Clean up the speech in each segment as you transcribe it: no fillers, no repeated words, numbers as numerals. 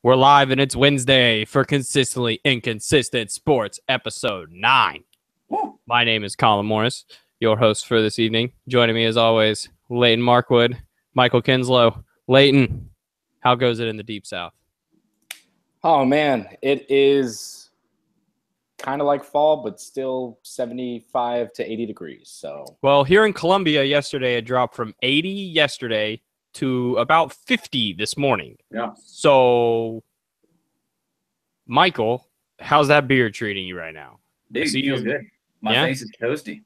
We're live and it's Wednesday for Consistently Inconsistent Sports, episode 9. Woo. My name is Colin Morris, your host for this evening. Joining me as always, Layton Markwood, Michael Kinslow. Layton, how goes it in the Deep South? Oh, man, it is kind of like fall, but still 75 to 80 degrees. So, well, here in Columbia yesterday, it dropped from 80 yesterday to about 50 this morning. yeah. So, Michael, how's that beer treating you right now? Dude, it feels good. My Yeah? face is toasty.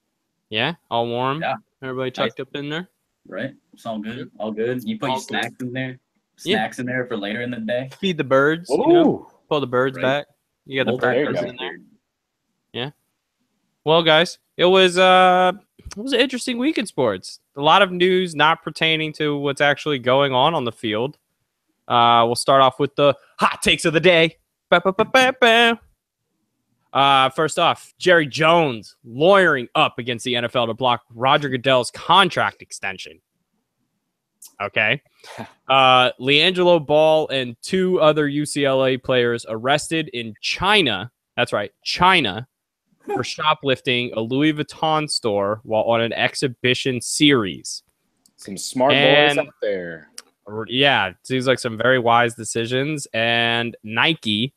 Yeah? All warm? Yeah. Everybody tucked up in there? Right? It's all good. All good. You put All your good. snacks in there. Yeah. Snacks in there for later in the day. Feed the birds, Ooh. you know? Pull the birds Right. back. You got the Well, bird there you birds go. in there. Yeah. Well, guys, it was an interesting week in sports. A lot of news not pertaining to what's actually going on the field. We'll start off with the hot takes of the day. Ba-ba-ba-ba-ba. First off, Jerry Jones lawyering up against the NFL to block Roger Goodell's contract extension. Okay. LeAngelo Ball and 2 other UCLA players arrested in China. That's right, China, for shoplifting a Louis Vuitton store while on an exhibition series. Some smart And- boys out there. Yeah, seems like some very wise decisions. And Nike,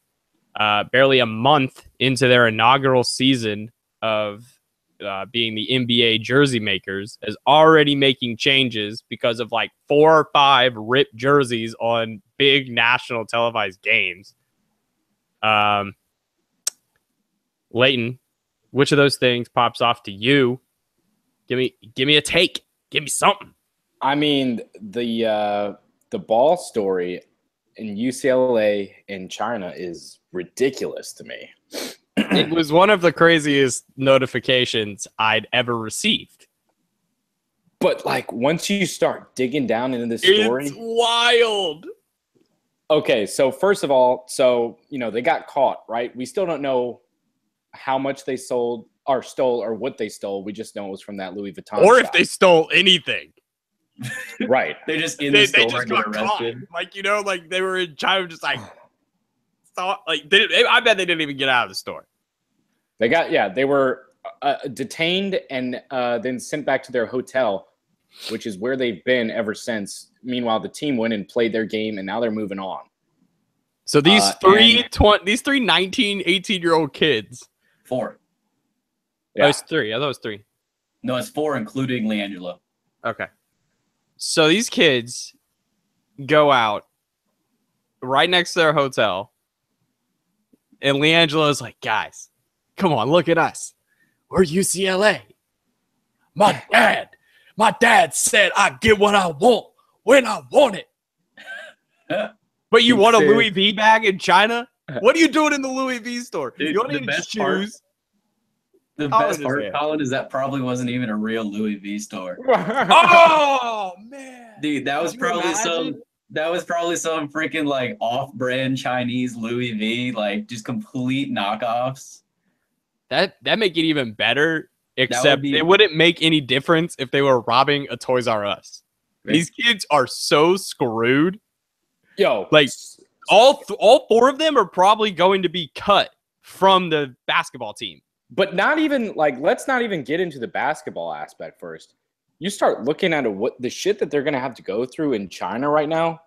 barely a month into their inaugural season of being the NBA jersey makers, is already making changes because of like 4 or 5 ripped jerseys on big national televised games. Layton, which of those things pops off to you? Give me a take. Give me something. I mean, the ball story in UCLA in China is ridiculous to me. It was one of the craziest notifications I'd ever received. But like once you start digging down into this story, It's wild. okay, so first of all, they got caught, right? We still don't know how much they sold or stole or what they stole. We just know it was from that Louis Vuitton Or if shop. they stole anything. Right. They're just in They the store just and get got caught. arrested. Like, like they were in China just like, I bet they didn't even get out of the store. They were detained and then sent back to their hotel, which is where they've been ever since. Meanwhile, the team went and played their game, and now they're moving on. So these and- these three 19, 18-year-old kids. 4. Oh, it's 3. I thought it was 3. No, it's 4, including LeAngelo. Okay. So these kids go out right next to their hotel, and LeAngelo's like, guys, come on, look at us. We're UCLA. My dad said I get what I want when I want it. But you want a Louis V bag in China? What are you doing in the Louis V store? Dude, You don't the need best part- shoes. The Colin best is part, there. Colin, is that probably wasn't even a real Louis V store. Oh, man. Dude, that was Could you imagine? probably some freaking like off-brand Chinese Louis V, like just complete knockoffs. That make it even better, would except be- it wouldn't make any difference if they were robbing a Toys R Us. Right. These kids are so screwed. Yo, Like, all 4 of them are probably going to be cut from the basketball team. but not even like let's not even get into the basketball aspect first. You start looking at what the shit that they're going to have to go through in China right now.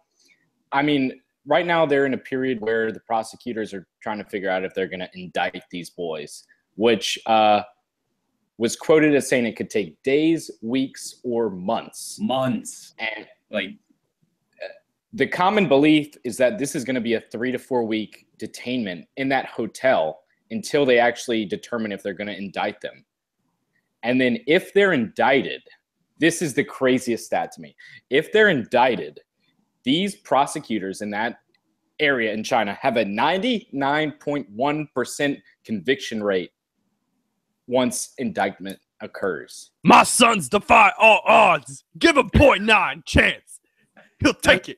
I mean, right now they're in a period where the prosecutors are trying to figure out if they're going to indict these boys, which was quoted as saying it could take days, weeks, or months. Months. And Like, the common belief is that this is going to be a 3 to 4 week detainment in that hotel until they actually determine if they're going to indict them. And then if they're indicted, this is the craziest stat to me. If they're indicted, these prosecutors in that area in China have a 99.1% conviction rate once indictment occurs. My sons defy all odds. Give him 0.9 chance. He'll take it.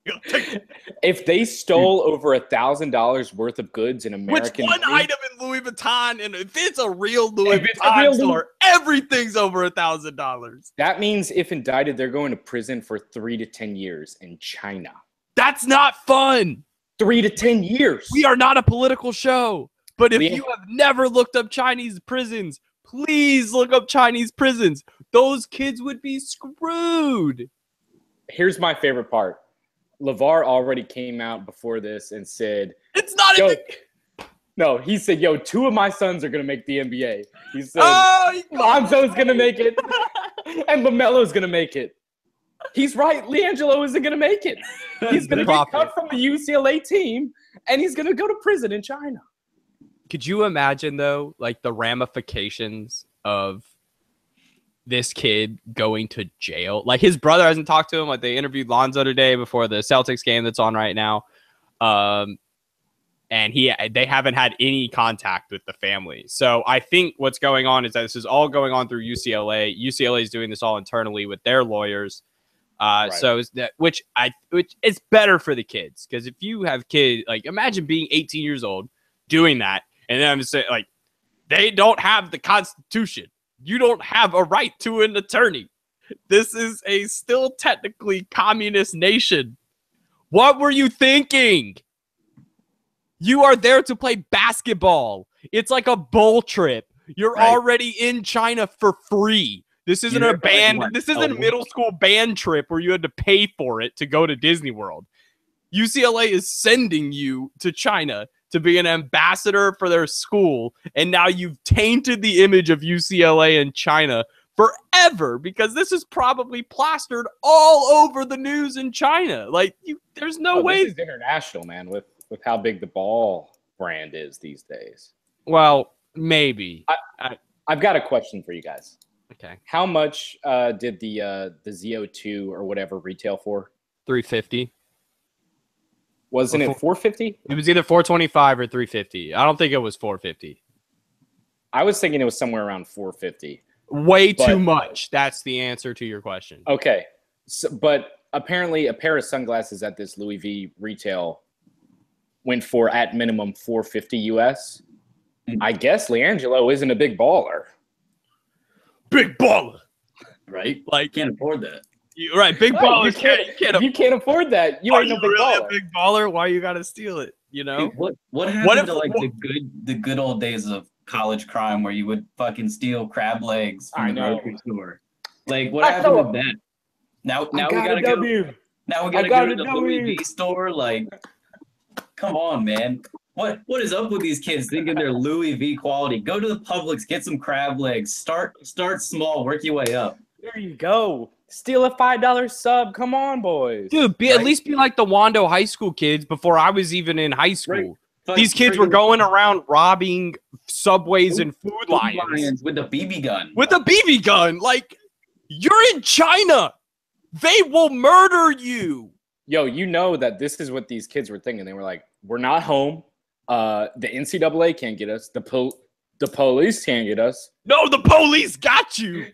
He'll take it. If they stole over $1,000 worth of goods in Which American one money, item in Louis Vuitton, and if it's a real Louis If it's a Vuitton real store, everything's over $1,000. that means if indicted, they're going to prison for 3 to 10 years in China. That's not fun. 3 to 10 years. We are not a political show. But if you have never looked up Chinese prisons, please look up Chinese prisons. Those kids would be screwed. Here's my favorite part. LeVar already came out before this and said, it's not even. No, he said, yo, 2 of my sons are going to make the NBA. He said, Lonzo's going to make it, and LaMelo's going to make it. He's right. LiAngelo isn't going to make it. He's going to get cut from the UCLA team, and he's going to go to prison in China. Could you imagine, though, like the ramifications of this kid going to jail? Like his brother hasn't talked to him. Like they interviewed Lonzo today before the Celtics game that's on right now. And they haven't had any contact with the family. So I think what's going on is that this is all going on through UCLA. UCLA is doing this all internally with their lawyers. Right. So is that which it's better for the kids, because if you have kids, like imagine being 18 years old doing that, and then I'm just saying, like, they don't have the Constitution. You don't have a right to an attorney. This is a still technically communist nation. What were you thinking? You are there to play basketball. It's like a bowl trip. You're already in China for free. This isn't a band. This isn't a middle school band trip where you had to pay for it to go to Disney World. UCLA is sending you to China to be an ambassador for their school, and now you've tainted the image of UCLA in China forever, because this is probably plastered all over the news in China. Like, there's no way. This is international, man, with how big the ball brand is these days. Well, maybe. I've got a question for you guys. Okay. How much did the Z02 or whatever retail for? $350. Wasn't it $450? It was either $425 or $350. I don't think it was $450. I was thinking it was somewhere around $450. Way too much. That's the answer to your question. Okay. So, but apparently a pair of sunglasses at this Louis V retail went for at minimum $450 US. I guess LiAngelo isn't a big baller. Big baller. Right? Like, can't afford that. Right, big baller. You can't afford that. You ain't no big really baller. A big baller? Why you gotta steal it? You know? What happened to like the good old days of college crime where you would fucking steal crab legs from the grocery store? Like, what happened with that? Now we gotta go. Now we gotta go to the Louis V store. Like, come on, man. What is up with these kids thinking they're Louis V quality? Go to the Publix, get some crab legs. Start small, work your way up. There you go. Steal a $5 sub. Come on, boys. Dude, at least be like the Wando high school kids before I was even in high school. Right. These kids were going around robbing Subways and Food Lions with a BB gun. With a BB gun. Like, you're in China. They will murder you. Yo, you know that this is what these kids were thinking. They were like, we're not home. The NCAA can't get us. The police can't get us. No, the police got you.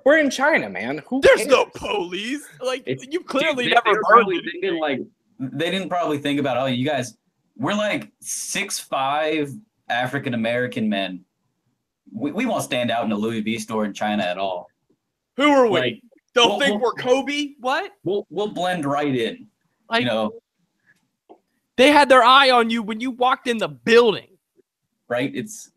We're in China, man. There's no police. Like, you clearly never heard thinking, like, they didn't probably think about, oh, you guys, we're like 6'5" African American men. We won't stand out in a Louis V store in China at all. Who are we? Like, They'll think we're Kobe? What? We'll blend right in. Like, you know, they had their eye on you when you walked in the building. Right? It's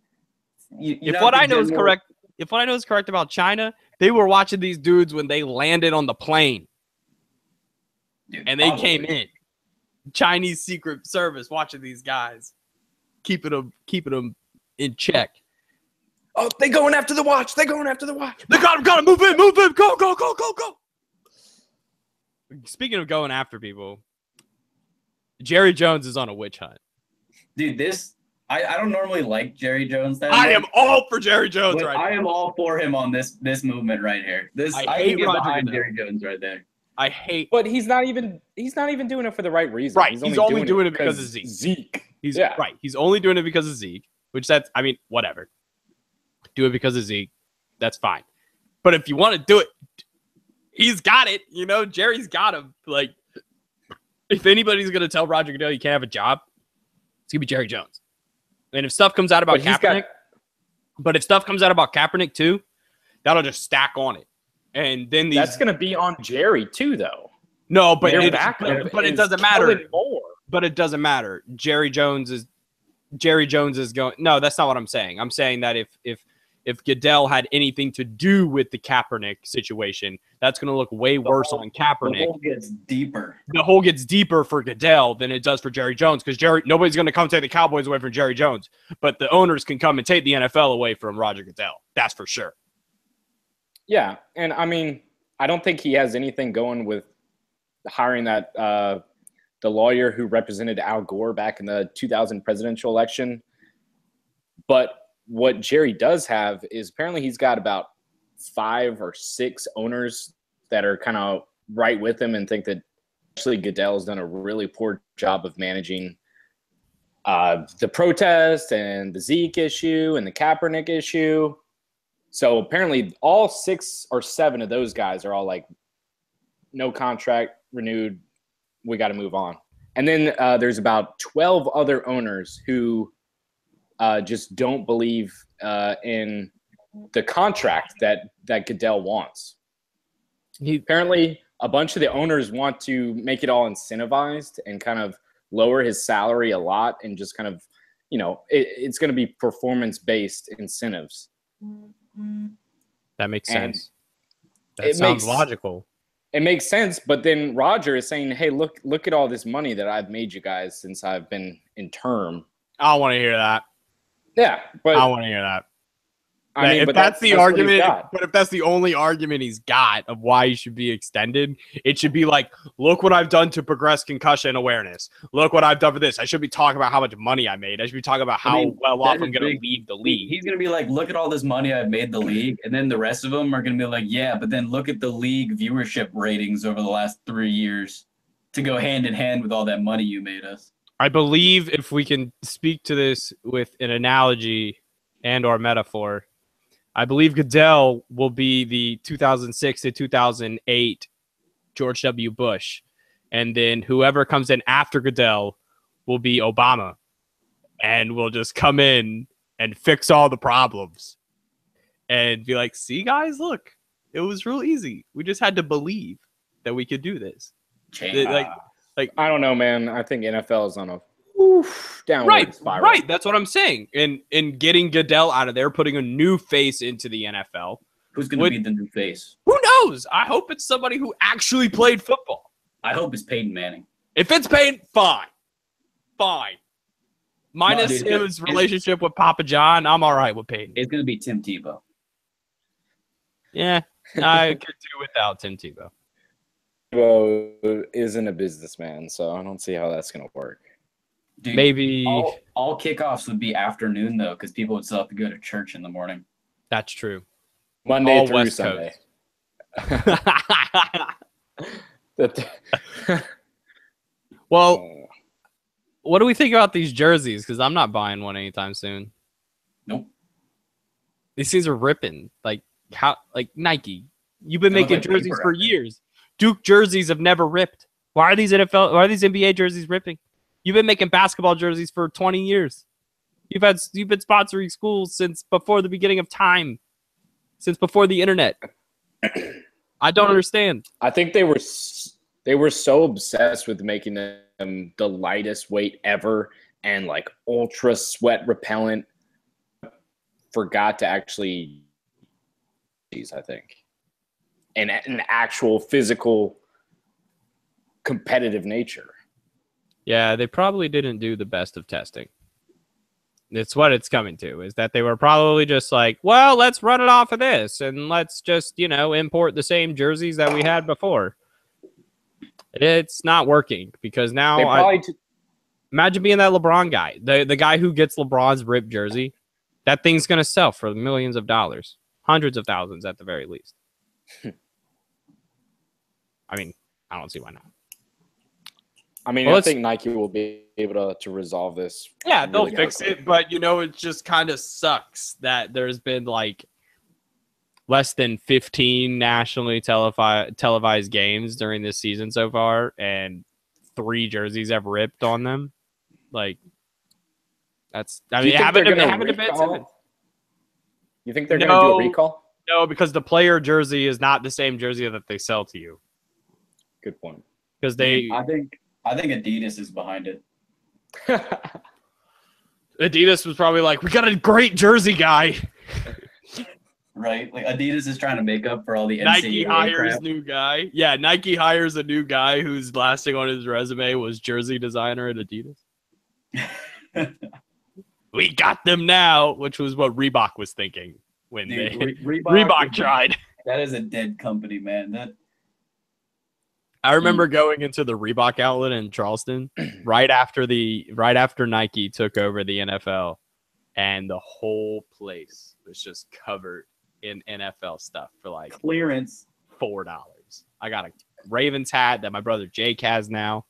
if what I know is correct about China, they were watching these dudes when they landed on the plane. Dude, and they came in. Chinese Secret Service watching these guys, keeping them in check. Oh, they going after the watch. They got him. Move in. Go. Speaking of going after people, Jerry Jones is on a witch hunt. Dude, I don't normally like Jerry Jones. I am all for Jerry Jones right now. I am all for him on this movement right here. I hate behind Jerry Jones right there. But he's not even doing it for the right reason. Right. He's only doing it because of Zeke. Right. He's only doing it because of Zeke, which whatever. Do it because of Zeke. That's fine. But if you want to do it, he's got it. You know, Jerry's got him. Like, if anybody's going to tell Roger Goodell you can't have a job, it's going to be Jerry Jones. And if stuff comes out about Kaepernick, too, that'll just stack on it. And then that's going to be on Jerry too, though. No, but it doesn't matter. but it doesn't matter. Jerry Jones is going. No, that's not what I'm saying. I'm saying that if Goodell had anything to do with the Kaepernick situation, that's going to look way worse on Kaepernick. The hole gets deeper. The hole gets deeper for Goodell than it does for Jerry Jones, because nobody's going to come take the Cowboys away from Jerry Jones, but the owners can come and take the NFL away from Roger Goodell. That's for sure. Yeah, and I mean, I don't think he has anything going with hiring that the lawyer who represented Al Gore back in the 2000 presidential election. But what Jerry does have is apparently he's got about 5 or 6 owners that are kind of right with him and think that actually Goodell's done a really poor job of managing the protest and the Zeke issue and the Kaepernick issue. So apparently all 6 or 7 of those guys are all like, no contract renewed, we got to move on. And then there's about 12 other owners who just don't believe in the contract that Goodell wants. Apparently, a bunch of the owners want to make it all incentivized and kind of lower his salary a lot and just kind of, it's going to be performance-based incentives. That makes sense. That sounds logical. It makes sense, but then Roger is saying, hey, look at all this money that I've made you guys since I've been in term. I don't want to hear that. Yeah, but I want to hear that. I mean, if that's the argument, but if that's the only argument he's got of why he should be extended, it should be like, look what I've done to progress concussion awareness. Look what I've done for this. I should be talking about how much money I made. I should be talking about how well off I'm going to leave the league. He's going to be like, look at all this money I've made the league. And then the rest of them are going to be like, yeah, but then look at the league viewership ratings over the last 3 years to go hand in hand with all that money you made us. I believe if we can speak to this with an analogy and or metaphor, I believe Goodell will be the 2006 to 2008 George W. Bush. And then whoever comes in after Goodell will be Obama and will just come in and fix all the problems and be like, see, guys, look, it was real easy. We just had to believe that we could do this. Like I don't know, man. I think NFL is on a downward spiral. Right. That's what I'm saying. And getting Goodell out of there, putting a new face into the NFL. Who's going to be the new face? Who knows? I hope it's somebody who actually played football. I hope it's Peyton Manning. If it's Peyton, fine. Minus his relationship with Papa John, I'm all right with Peyton. It's going to be Tim Tebow. Yeah, I could do without Tim Tebow. Tebow isn't a businessman, so I don't see how that's going to work. Dude, maybe all kickoffs would be afternoon though, because people would still have to go to church in the morning. That's true. Monday all through West Sunday. Well, what do we think about these jerseys? Because I'm not buying one anytime soon. Nope. These things are ripping. Like Nike. You've been making jerseys for years. Duke jerseys have never ripped. Why are these NBA jerseys ripping? You've been making basketball jerseys for 20 years. You've been sponsoring schools since before the beginning of time, since before the internet. I don't understand. I think they were so obsessed with making them the lightest weight ever and like ultra sweat repellent, forgot to actually I think and an actual physical competitive nature. Yeah, they probably didn't do the best of testing. It's what it's coming to, is that they were probably just like, well, let's run it off of this and let's just, import the same jerseys that we had before. It's not working because now imagine being that LeBron guy, the guy who gets LeBron's ripped jersey. That thing's going to sell for millions of dollars, hundreds of thousands at the very least. I mean, I don't see why not. I mean, I think Nike will be able to resolve this. Yeah, they'll fix it, but it just kind of sucks that there's been like less than 15 nationally televised games during this season so far, and 3 jerseys have ripped on them. Like, that's. I mean, they haven't been. You think they're going to do a recall? No, because the player jersey is not the same jersey that they sell to you. Good point. Because I think Adidas is behind it. Adidas was probably like, we got a great jersey guy. Right? Like Adidas is trying to make up for all the Nike NCAA hires crap. new guy. Yeah, Nike hires a new guy whose last thing on his resume was jersey designer at Adidas. We got them now, which was what Reebok was thinking when Reebok tried. That is a dead company, man. I remember going into the Reebok outlet in Charleston right after Nike took over the NFL, and the whole place was just covered in NFL stuff for like clearance $4. I got a Ravens hat that my brother Jake has now.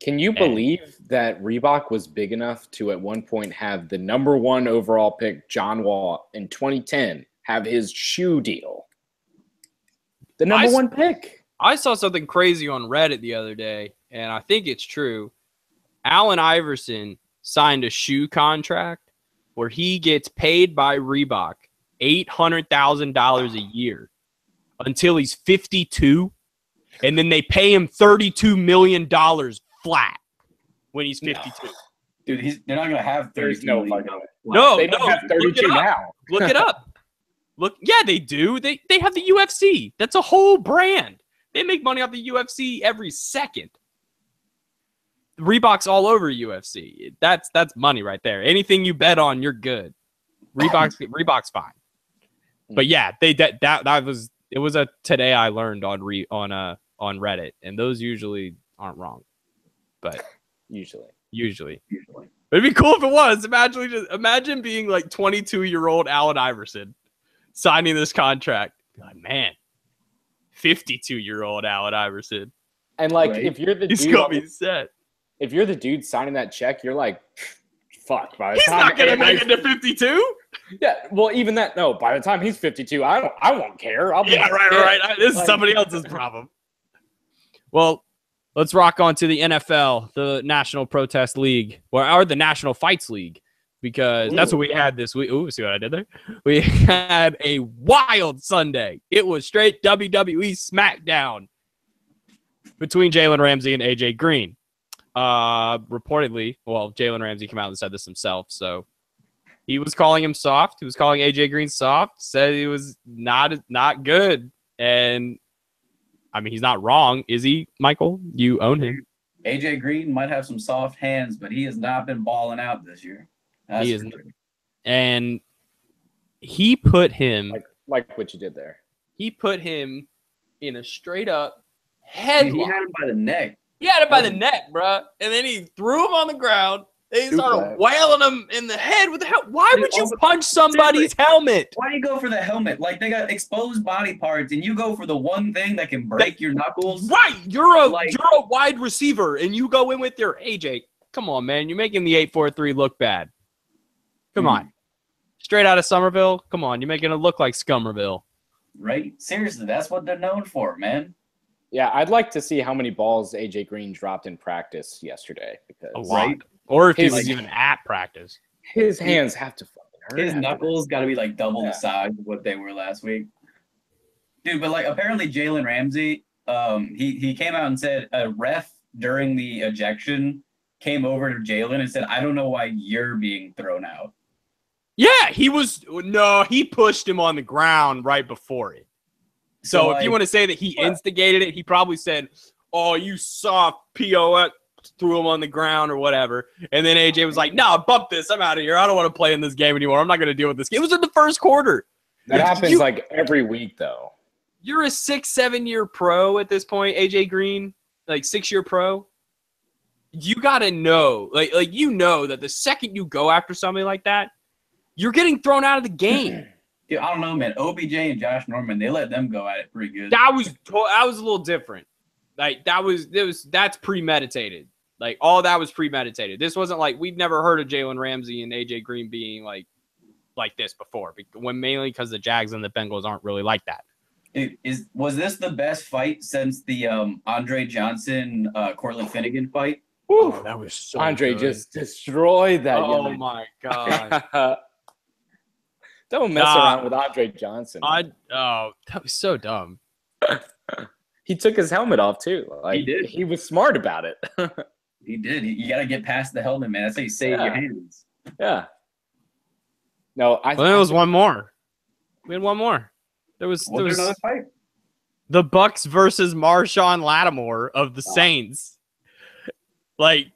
Can you believe that Reebok was big enough to at one point have the number 1 overall pick, John Wall, in 2010, have his shoe deal? The number 1 pick. I saw something crazy on Reddit the other day, and I think it's true. Allen Iverson signed a shoe contract where he gets paid by Reebok $800,000 a year until he's 52, and then they pay him $32 million flat when he's 52. Dude, they're not gonna have 32 million. No, they don't have 32 now. Look it up. Yeah, they do. They have the UFC. That's a whole brand. They make money off the UFC every second. Reebok's all over UFC. That's money right there. Anything you bet on, you're good. Reebok's fine. But yeah, that was a today I learned on Reddit, and those usually aren't wrong. But usually. It'd be cool if it was. Imagine being like 22-year-old Allen Iverson signing this contract. Like, man, 52-year-old Allen Iverson. And like, if you're the he's dude, gonna be set. If you're the dude signing that check, you're like, fuck. By the he's time not gonna make it to 52. Yeah, well, even that. No, by the time he's 52, I won't care. Right. This is somebody else's problem. Well, let's rock on to the NFL, the National Protest League, or the National Fights League, because that's what we had this week. Ooh, see what I did there? We had a wild Sunday. It was straight WWE SmackDown between Jalen Ramsey and AJ Green. Reportedly, well, Jalen Ramsey came out and said this himself, so he was calling him soft. He was calling AJ Green soft, said he was not good, and I mean, he's not wrong, is he, Michael? You own him. AJ Green might have some soft hands, but he has not been balling out this year. That's he isn't. And he put him like what you did there. He put him in a straight up headlock. He had him by the neck. He had him by the neck, bro. And then he threw him on the ground. They started wailing him in the head with the helmet. Why would you punch somebody's helmet? Why do you go for the helmet? Like, they got exposed body parts, and you go for the one thing that can break your knuckles. Right. You're a wide receiver, and you go in with your AJ. Come on, man. You're making the 8-4-3 look bad. Come on. Straight out of Somerville. Come on. You're making it look like Scummerville. Right? Seriously, that's what they're known for, man. Yeah, I'd like to see how many balls AJ Green dropped in practice yesterday. Because a lot. Right? Or if he was even at practice. His hands have to fucking hurt. His knuckles got to be like double the size of what they were last week. Dude, but like apparently Jalen Ramsey, he came out and said a ref during the ejection came over to Jalen and said, I don't know why you're being thrown out. Yeah, he pushed him on the ground right before it. So if you want to say that he instigated it, he probably said, oh, you soft POS, threw him on the ground or whatever. And then AJ was like, no, bump this. I'm out of here. I don't want to play in this game anymore. I'm not going to deal with this game. It was in the first quarter. That happens like every week, though. You're a 6-7 year pro at this point, AJ Green, like 6-year pro. You got to know, like you know that the second you go after somebody like that, you're getting thrown out of the game. Dude, I don't know, man. OBJ and Josh Norman, they let them go at it pretty good. That was a little different. Like that's premeditated. Like all that was premeditated. This wasn't like we've never heard of Jalen Ramsey and AJ Green being like this before. Mainly because the Jags and the Bengals aren't really like that. Was this the best fight since the Andre Johnson Cortland Finnegan fight? Oh, that was so Andre good. Just destroyed that. Oh my god. Don't mess around with Andre Johnson. That was so dumb. He took his helmet off too. Like, He did. He was smart about it. He did. You got to get past the helmet, man. That's how you save your hands. Yeah. No, there was one more. We had one more. There was another fight. The Bucks versus Marshawn Lattimore of the Saints. Like,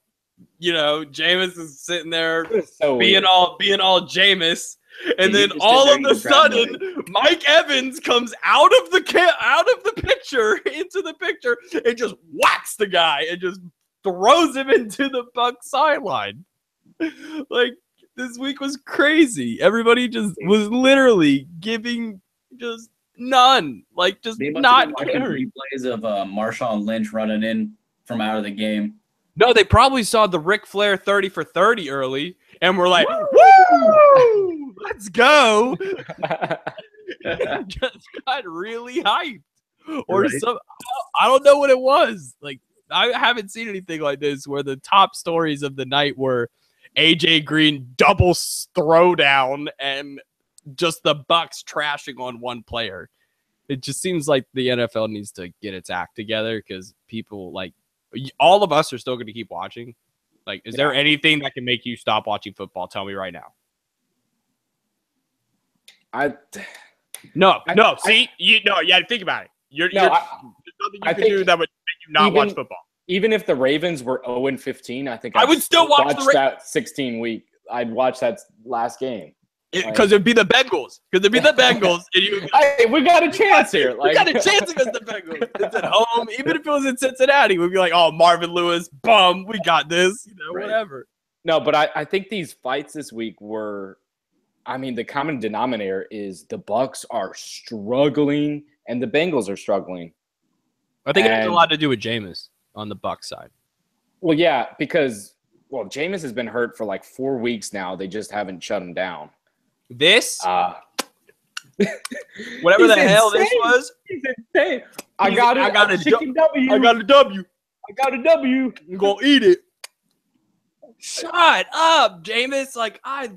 Jameis is sitting there being all Jameis, and then all of a sudden, Mike Evans comes out of the picture into the picture and just whacks the guy and just throws him into the Bucks sideline. Like, this week was crazy. Everybody just was literally giving just none, like just not caring. Replays of Marshawn Lynch running in from out of the game. No, they probably saw the Ric Flair 30 for 30 early and were like, woo! Let's go. Just got really hyped. Or some, I don't know what it was. Like, I haven't seen anything like this where the top stories of the night were AJ Green double throwdown and just the Bucks trashing on one player. It just seems like the NFL needs to get its act together because people, like, all of us are still going to keep watching. Like, is there anything that can make you stop watching football? Tell me right now. No. See, you had to think about it. There's nothing you can do that would make you not watch football. Even if the Ravens were 0-15, I think I would still watch that 16-week. I'd watch that last game. Because it'd be the Bengals. And hey, we got a chance here. We got a chance against the Bengals. It's at home. Even if it was in Cincinnati, we'd be like, oh, Marvin Lewis, bum, we got this. Whatever. No, but I think these fights this week were, the common denominator is the Bucks are struggling and the Bengals are struggling. I think it has a lot to do with Jameis on the Bucks side. Well, yeah, because Jameis has been hurt for like 4 weeks now. They just haven't shut him down. Whatever the hell this was. He's insane. I got a W. I got a W. I'm gonna eat it. Shut up, Jameis. Like, I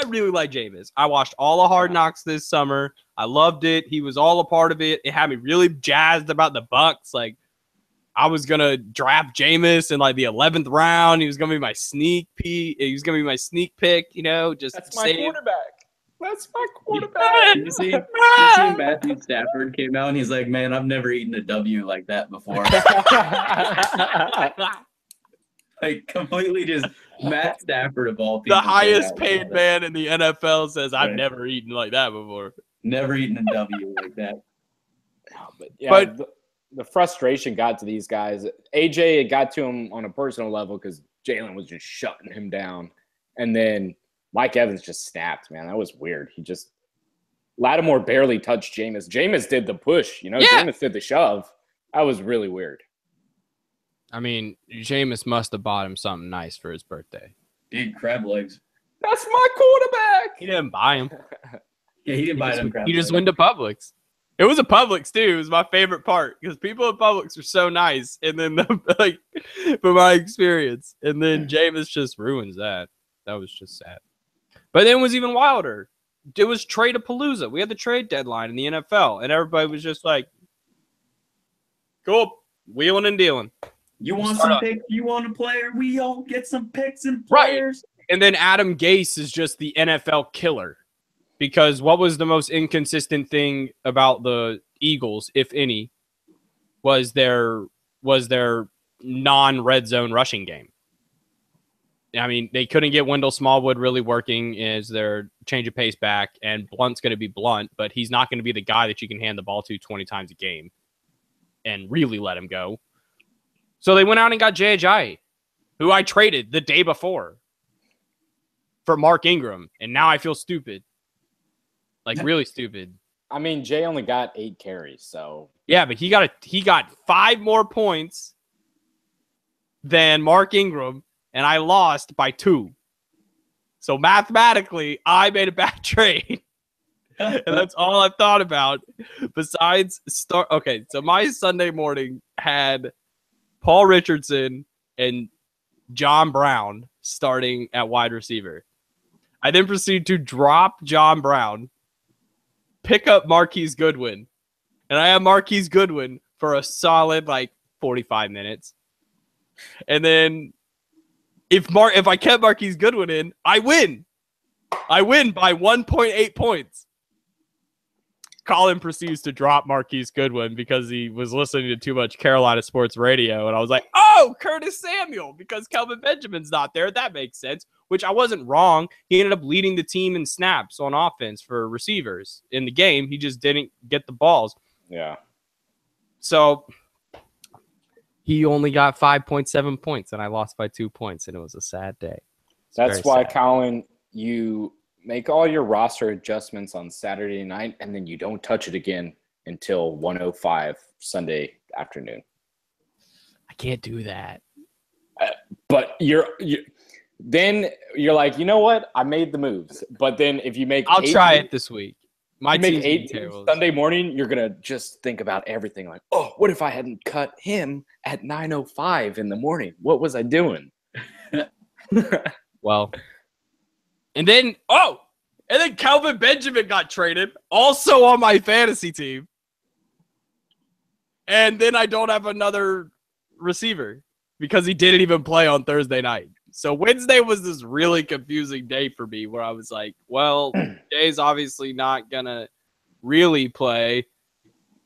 really like Jameis. I watched all the Hard Knocks this summer. I loved it. He was all a part of it. It had me really jazzed about the Bucks. Like, I was gonna draft Jameis in like the 11th round. He was gonna be my sneak peek. He was gonna be my sneak pick. That's my quarterback. That's my quarterback. You see Matthew Stafford came out and he's like, "Man, I've never eaten a W like that before." Like, completely just Matt Stafford of all people. The highest paid man in the NFL says, "I've never eaten like that before. Never eaten a W like that." But the frustration got to these guys. AJ, it got to him on a personal level because Jalen was just shutting him down. And then Mike Evans just snapped, man. That was weird. Lattimore barely touched Jameis. Jameis did the push, Jameis did the shove. That was really weird. Jameis must have bought him something nice for his birthday. Big crab legs. That's my quarterback. He didn't buy him. Yeah, he didn't buy them crab legs. He just went to Publix. It was a Publix too. It was my favorite part because people at Publix are so nice. And then, from my experience, and then Jameis just ruins that. That was just sad. But then it was even wilder. It was trade-a-palooza. We had the trade deadline in the NFL, and everybody was just like, "Cool, wheeling and dealing." You want some picks? You want a player? We all get some picks and players. Right. And then Adam Gase is just the NFL killer. Because what was the most inconsistent thing about the Eagles, if any, was their non-red zone rushing game. They couldn't get Wendell Smallwood really working as their change of pace back, and Blunt's going to be Blunt, but he's not going to be the guy that you can hand the ball to 20 times a game and really let him go. So they went out and got Jay Ajayi, who I traded the day before for Mark Ingram, and now I feel stupid. Like, really stupid. Jay only got 8 carries, so yeah, but he got 5 more points than Mark Ingram, and I lost by 2. So mathematically, I made a bad trade, and that's all I've thought about. Besides okay, so my Sunday morning had Paul Richardson and John Brown starting at wide receiver. I then proceeded to drop John Brown, pick up Marquise Goodwin, and I have Marquise Goodwin for a solid like 45 minutes. And then if I kept Marquise Goodwin in, I win. I win by 1.8 points. Colin proceeds to drop Marquise Goodwin because he was listening to too much Carolina sports radio. And I was like, oh, Curtis Samuel, because Kelvin Benjamin's not there. That makes sense, which I wasn't wrong. He ended up leading the team in snaps on offense for receivers in the game. He just didn't get the balls. Yeah. So he only got 5.7 points, and I lost by 2 points, and it was a sad day. That's why, Colin, you make all your roster adjustments on Saturday night, and then you don't touch it again until 1:05 Sunday afternoon. I can't do that. But then you're like, you know what? I made the moves. But then if you make I'll try it this week. My team 8 Sunday morning, you're going to just think about everything like, oh, what if I hadn't cut him at 9:05 in the morning? What was I doing? Well, and then Kelvin Benjamin got traded, also on my fantasy team. And then I don't have another receiver because he didn't even play on Thursday night. So Wednesday was this really confusing day for me where I was like, well, Jay's obviously not going to really play.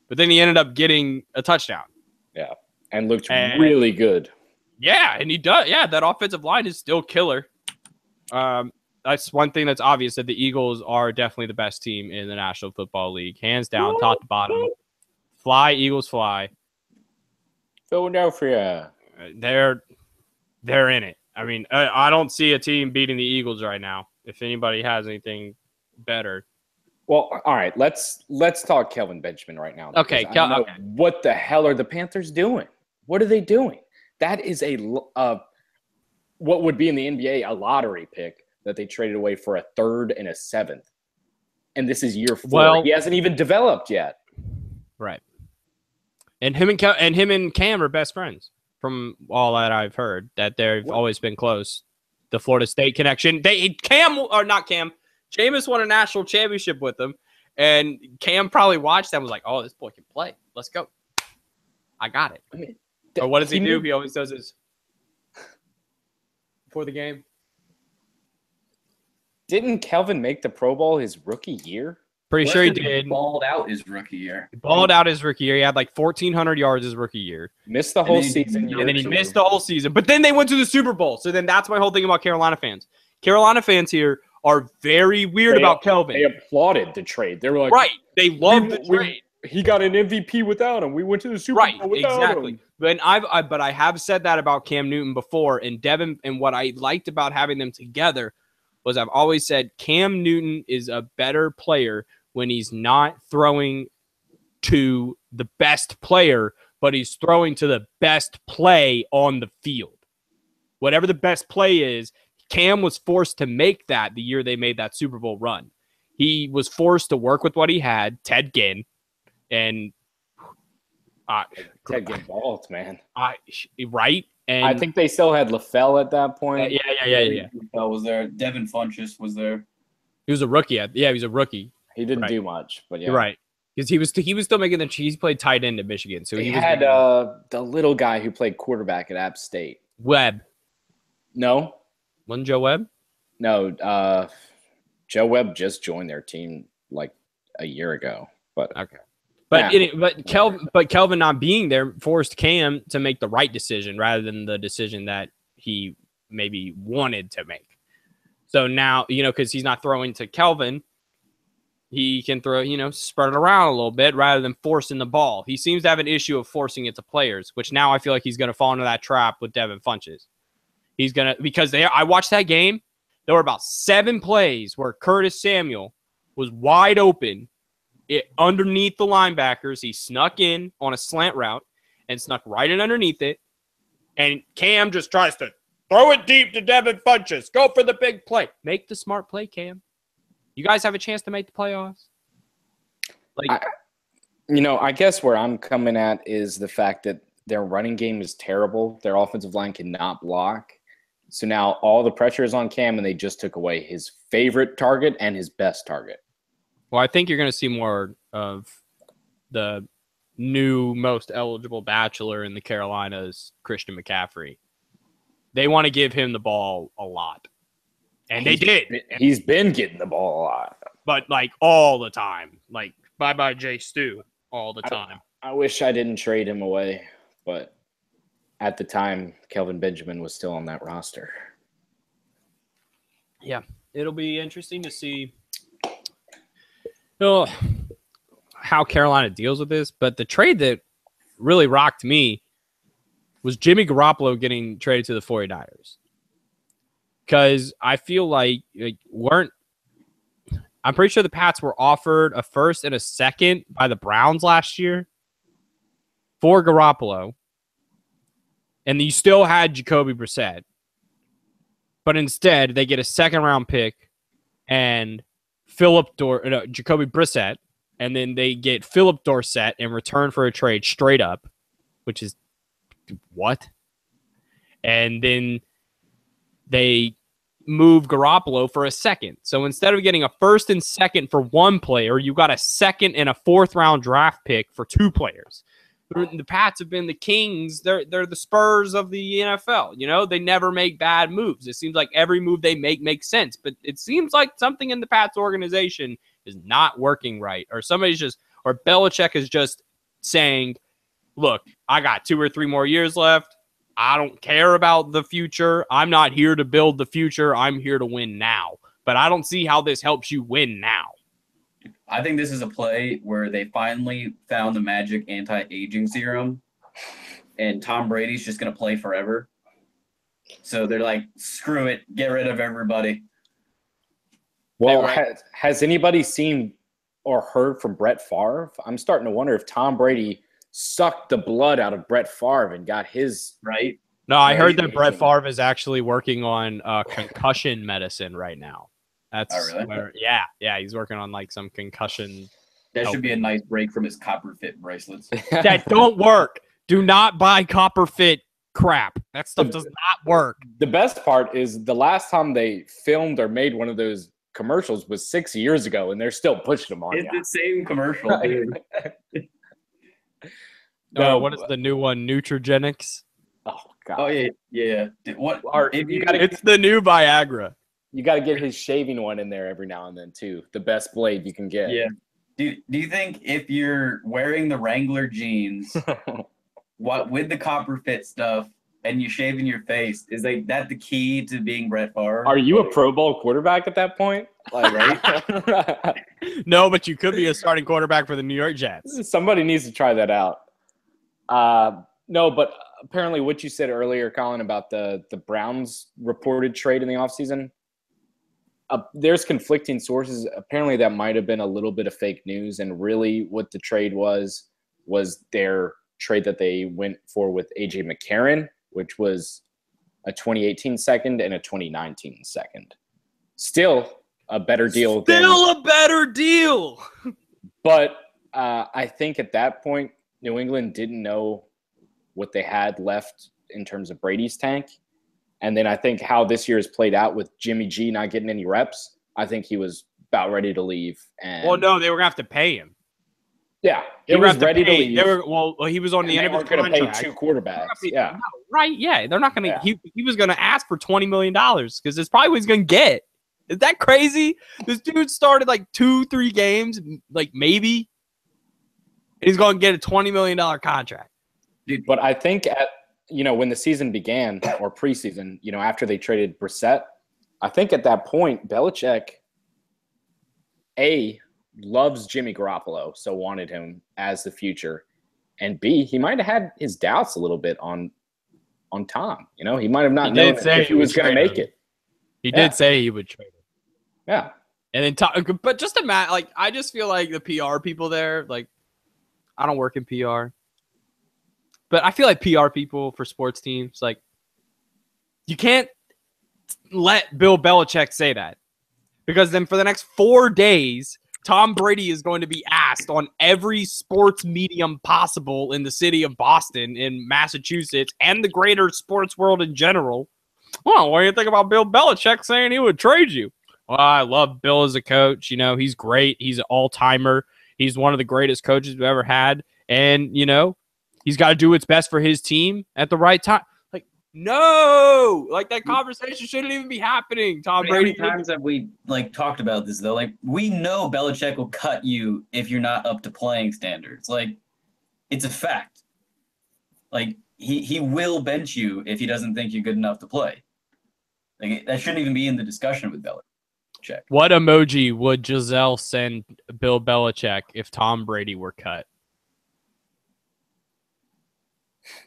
But then he ended up getting a touchdown. Yeah, and looked really good. Yeah, and he does. Yeah, that offensive line is still killer. That's one thing that's obvious, that the Eagles are definitely the best team in the National Football League. Hands down, top to bottom. Fly, Eagles fly. Philadelphia. They're in it. I mean, I don't see a team beating the Eagles right now. If anybody has anything better. Well, all right, let's talk Kelvin Benjamin right now. Okay, what the hell are the Panthers doing? What are they doing? That is what would be in the NBA a lottery pick that they traded away for a 3rd and a 7th. And this is year 4. Well, he hasn't even developed yet. Right. And him and Cam are best friends. From all that I've heard, that they've always been close. The Florida State connection. Jameis won a national championship with them, and Cam probably watched that and was like, oh, this boy can play. Let's go. I got it. I mean, or what does he do? He always does his before the game. Didn't Kelvin make the Pro Bowl his rookie year? Pretty sure he did. Balled out his rookie year. He had like 1,400 yards his rookie year. Missed the whole season. And then he missed the whole season. But then they went to the Super Bowl. So then that's my whole thing about Carolina fans. Carolina fans here are very weird about Kelvin. They applauded the trade. They were like, right. They loved the trade. He got an MVP without him. We went to the Super Bowl without him. But I have said that about Cam Newton before. And Devin, and what I liked about having them together was I've always said Cam Newton is a better player when he's not throwing to the best player, but he's throwing to the best play on the field. Whatever the best play is, Cam was forced to make that the year they made that Super Bowl run. He was forced to work with what he had, Ted Ginn, and Ted Ginn balled, man. Right? And I think they still had LaFell at that point. Yeah. LaFell was there. Devin Funchess was there. He was a rookie. He was a rookie. He didn't do much, but yeah. You're right. Because he was still making the cheese. He played tight end at Michigan. So he had the little guy who played quarterback at App State. Webb. No. Wasn't Joe Webb? No. Joe Webb just joined their team like a year ago. But okay. But Kelvin not being there forced Cam to make the right decision rather than the decision that he maybe wanted to make. So now, because he's not throwing to Kelvin, he can throw, spread it around a little bit rather than forcing the ball. He seems to have an issue of forcing it to players, which now I feel like he's going to fall into that trap with Devin Funchess. I watched that game. There were about 7 plays where Curtis Samuel was wide open underneath the linebackers. He snuck in on a slant route and snuck right in underneath it. And Cam just tries to throw it deep to Devin Funchess. Go for the big play. Make the smart play, Cam. You guys have a chance to make the playoffs. I guess where I'm coming at is the fact that their running game is terrible. Their offensive line cannot block. So now all the pressure is on Cam, and they just took away his favorite target and his best target. Well, I think you're going to see more of the new most eligible bachelor in the Carolinas, Christian McCaffrey. They want to give him the ball a lot. And they did. He's been getting the ball a lot. But, like, all the time. Like, bye-bye Jay Stu all the time. I wish I didn't trade him away, but at the time, Kelvin Benjamin was still on that roster. Yeah, it'll be interesting to see how Carolina deals with this. But the trade that really rocked me was Jimmy Garoppolo getting traded to the 49ers. Because I feel like I'm pretty sure the Pats were offered a first and a second by the Browns last year for Garoppolo. And you still had Jacoby Brissett. But instead, they get a second-round pick and Jacoby Brissett. And then they get Philip Dorsett in return for a trade straight up, which is what? And then they move Garoppolo for a second. So instead of getting a first and second for one player, you got a second and a fourth-round draft pick for two players. The Pats have been the kings. They're the Spurs of the NFL. You know, they never make bad moves. It seems like every move they make makes sense. But it seems like something in the Pats organization is not working right. Or Belichick is just saying, look, I got 2 or 3 more years left. I don't care about the future. I'm not here to build the future. I'm here to win now. But I don't see how this helps you win now. I think this is a play where they finally found the magic anti-aging serum, and Tom Brady's just going to play forever. So they're like, screw it, get rid of everybody. Well, has anybody seen or heard from Brett Favre? I'm starting to wonder if Tom Brady sucked the blood out of Brett Favre and got his right. No, I heard that Brett Favre is actually working on concussion medicine right now. That's really? Yeah, he's working on like some concussion. That should be a nice break from his copper fit bracelets. That don't work. Do not buy copper fit crap. That stuff does not work. The best part is the last time they filmed or made one of those commercials was 6 years ago, and they're still pushing them on you. It's the same commercial, dude. No, what is the new one? Nutrigenics? Oh God. Oh yeah. What? It's the new Viagra. You got to get his shaving one in there every now and then too. The best blade you can get. Yeah. Do you think if you're wearing the Wrangler jeans, with the copper fit stuff, and you shaving your face, is that the key to being Brett Favre? Are you a Pro Bowl quarterback at that point? Like, right? No, but you could be a starting quarterback for the New York Jets. Somebody needs to try that out. No, but apparently what you said earlier, Colin, about the Browns reported trade in the offseason, there's conflicting sources. Apparently that might have been a little bit of fake news, and really what the trade was their trade that they went for with A.J. McCarron, which was a 2018 second and a 2019 second. Still a better deal. A better deal. But I think at that point, New England didn't know what they had left in terms of Brady's tank. And then I think how this year has played out with Jimmy G not getting any reps, I think he was about ready to leave. And well, no, they were going to have to pay him. Yeah, he was ready to leave. He was on the end of his contract. They weren't going to pay 2 quarterbacks. Yeah, no, right? Yeah, they're not going to. Yeah. He was going to ask for $20 million because it's probably what he's going to get. Is that crazy? This dude started like 2-3 games, like maybe. And he's going to get a $20 million contract. Dude, but I think when the season began or preseason, after they traded Brissett, I think at that point Belichick loves Jimmy Garoppolo, so wanted him as the future, and B, he might have had his doubts a little bit on Tom. He might have not known if he was going to make it. He did say he would trade him. Yeah, and then but just imagine, like, I just feel like the PR people there, like, I don't work in PR. But I feel like PR people for sports teams, like, you can't let Bill Belichick say that. Because then for the next 4 days, Tom Brady is going to be asked on every sports medium possible in the city of Boston, in Massachusetts, and the greater sports world in general. Well, what do you think about Bill Belichick saying he would trade you? Well, I love Bill as a coach. He's great. He's an all-timer. He's one of the greatest coaches we've ever had. And, he's got to do what's best for his team at the right time. Like, no, like that conversation shouldn't even be happening. Tom Brady. How many times have we talked about this though? Like, we know Belichick will cut you if you're not up to playing standards. Like, it's a fact. Like, he will bench you if he doesn't think you're good enough to play. Like, that shouldn't even be in the discussion with Belichick. What emoji would Giselle send Bill Belichick if Tom Brady were cut?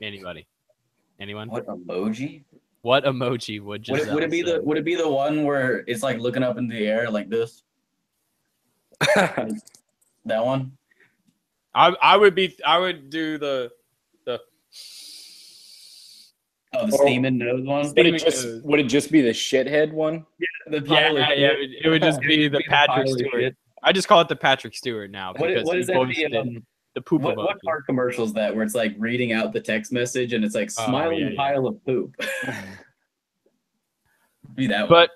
Anybody? Anyone? What emoji? What emoji would Giselle would it be send? Would it be the one where it's like looking up in the air like this? That one? I would do the the steaming nose one. Would it just be the shithead one? Yeah, it would just be the Patrick Stewart. I just call it the Patrick Stewart now because what is that? The poop. What car commercial is that where it's like reading out the text message and it's like smiling pile of poop? Be that one. But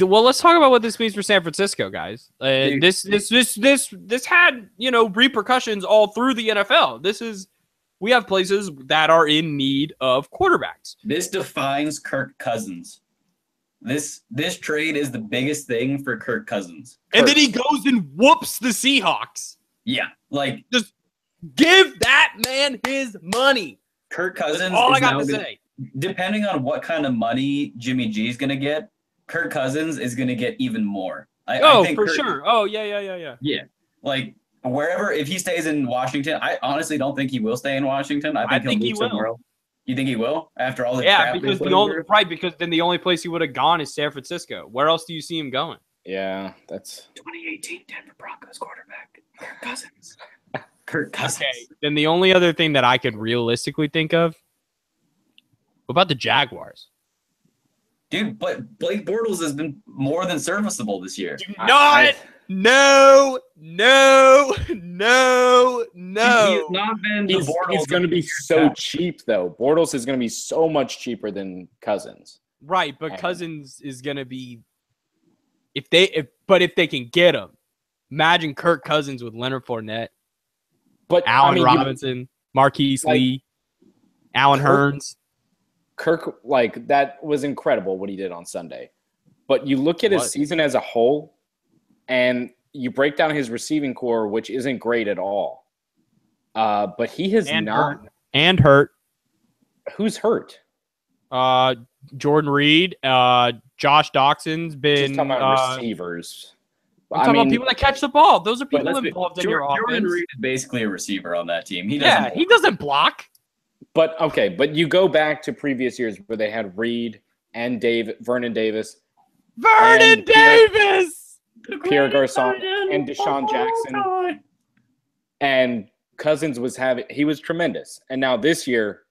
let's talk about what this means for San Francisco, guys. This had repercussions all through the NFL. We have places that are in need of quarterbacks. This defines Kirk Cousins. This trade is the biggest thing for Kirk Cousins. And then he goes and whoops the Seahawks. Yeah, like just give that man his money. Kirk Cousins. That's all I got to say. Depending on what kind of money Jimmy G is going to get, Kirk Cousins is going to get even more. I think sure. Oh, yeah. Yeah, like wherever, if he stays in Washington, I honestly don't think he will stay in Washington. I think he'll move somewhere else. You think he will after all the crap? Because because then the only place he would have gone is San Francisco. Where else do you see him going? Yeah, that's 2018 Denver Broncos quarterback Kirk Cousins. Kirk Cousins. Okay, then the only other thing that I could realistically think of, what about the Jaguars? Dude, but Blake Bortles has been more than serviceable this year. No. He's not been the Bortles. He's going to be so cheap, though. Bortles is going to be so much cheaper than Cousins. Right, but Cousins is going to be if they can get him. Imagine Kirk Cousins with Leonard Fournette, Allen Robinson, Marquise Lee, Allen Hurns. Kirk, that was incredible what he did on Sunday. But you look at his season as a whole, and you break down his receiving core, which isn't great at all. But he has hurt. Who's hurt? Jordan Reed, Josh Doxson's been. Just talking about receivers. I'm talking about people that catch the ball. Those are people involved in your offense. Jordan Reed is basically a receiver on that team. He doesn't block. But you go back to previous years where they had Reed and Vernon Davis. Pierre Garçon and Deshaun Jackson. And Cousins was tremendous. And now this year,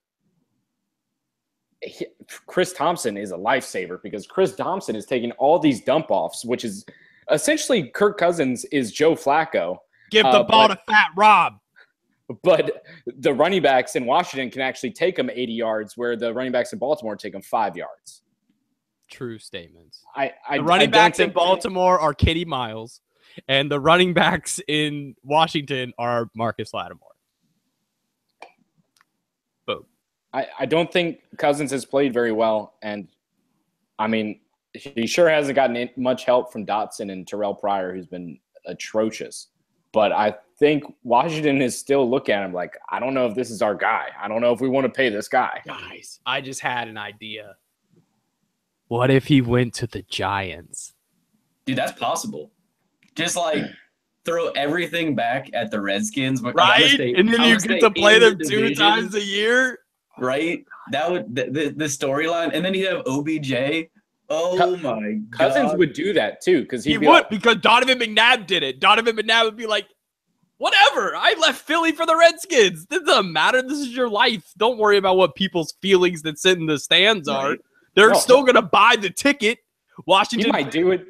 Chris Thompson is a lifesaver because Chris Thompson is taking all these dump offs, which is essentially Kirk Cousins is Joe Flacco. Give the ball to Fat Rob. But the running backs in Washington can actually take them 80 yards, where the running backs in Baltimore take them 5 yards. True statements. The running backs in Baltimore are Kitty Miles, and the running backs in Washington are Marcus Lattimore. Boom. I don't think Cousins has played very well, and I mean, he sure hasn't gotten much help from Dotson and Terrell Pryor, who's been atrocious. But I think Washington is still looking at him like, I don't know if this is our guy. I don't know if we want to pay this guy. Guys, I just had an idea. What if he went to the Giants? Dude, that's possible. Just throw everything back at the Redskins. Right? And then you get to play them 2 times a year. Right? That would the storyline. And then you have OBJ. Oh my God. Cousins would do that too, because he would, because Donovan McNabb did it. Donovan McNabb would be like, whatever. I left Philly for the Redskins. This doesn't matter. This is your life. Don't worry about what people's feelings that sit in the stands are. They're still gonna buy the ticket. Washington might do it.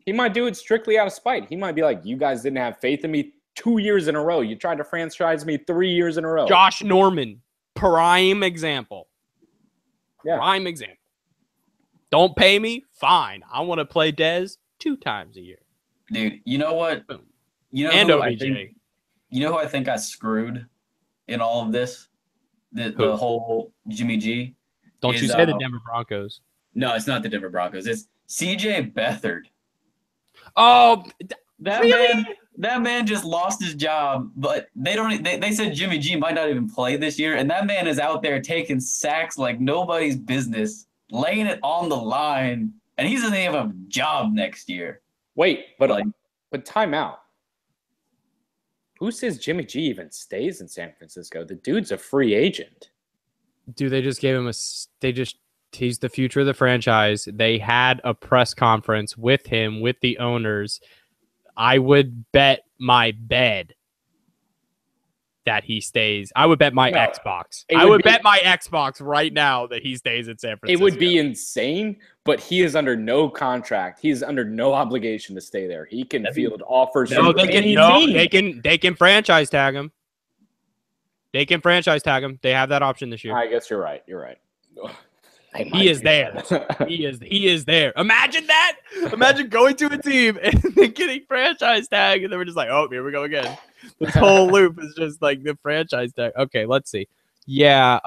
He might do it strictly out of spite. He might be like, you guys didn't have faith in me 2 years in a row. You tried to franchise me 3 years in a row. Josh Norman, prime example. Yeah. Prime example. Don't pay me? Fine. I want to play Dez 2 times a year. Dude, you know what? You know, and OBJ. You know who I think got screwed in all of this? The whole Jimmy G. Don't you say the Denver Broncos? No, it's not the Denver Broncos. It's CJ Beathard. Oh, That man just lost his job, but they said Jimmy G might not even play this year, and that man is out there taking sacks like nobody's business, laying it on the line, and he doesn't even have a job next year. Wait, but time out. Who says Jimmy G even stays in San Francisco? The dude's a free agent. Dude, they just gave him he's the future of the franchise. They had a press conference with him, with the owners. I would bet my bed that he stays. I would bet my Xbox. I would bet my Xbox right now that he stays in San Francisco. It would be insane, but he is under no contract. He is under no obligation to stay there. He can field offers from any team. They can franchise tag him. They can franchise tag him. They have that option this year. I guess you're right. You're right. He is there. He is there. Imagine that. Imagine going to a team and then getting franchise tag, and then we're just like, oh, here we go again. This whole loop is just like the franchise tag. Okay, let's see. Yeah,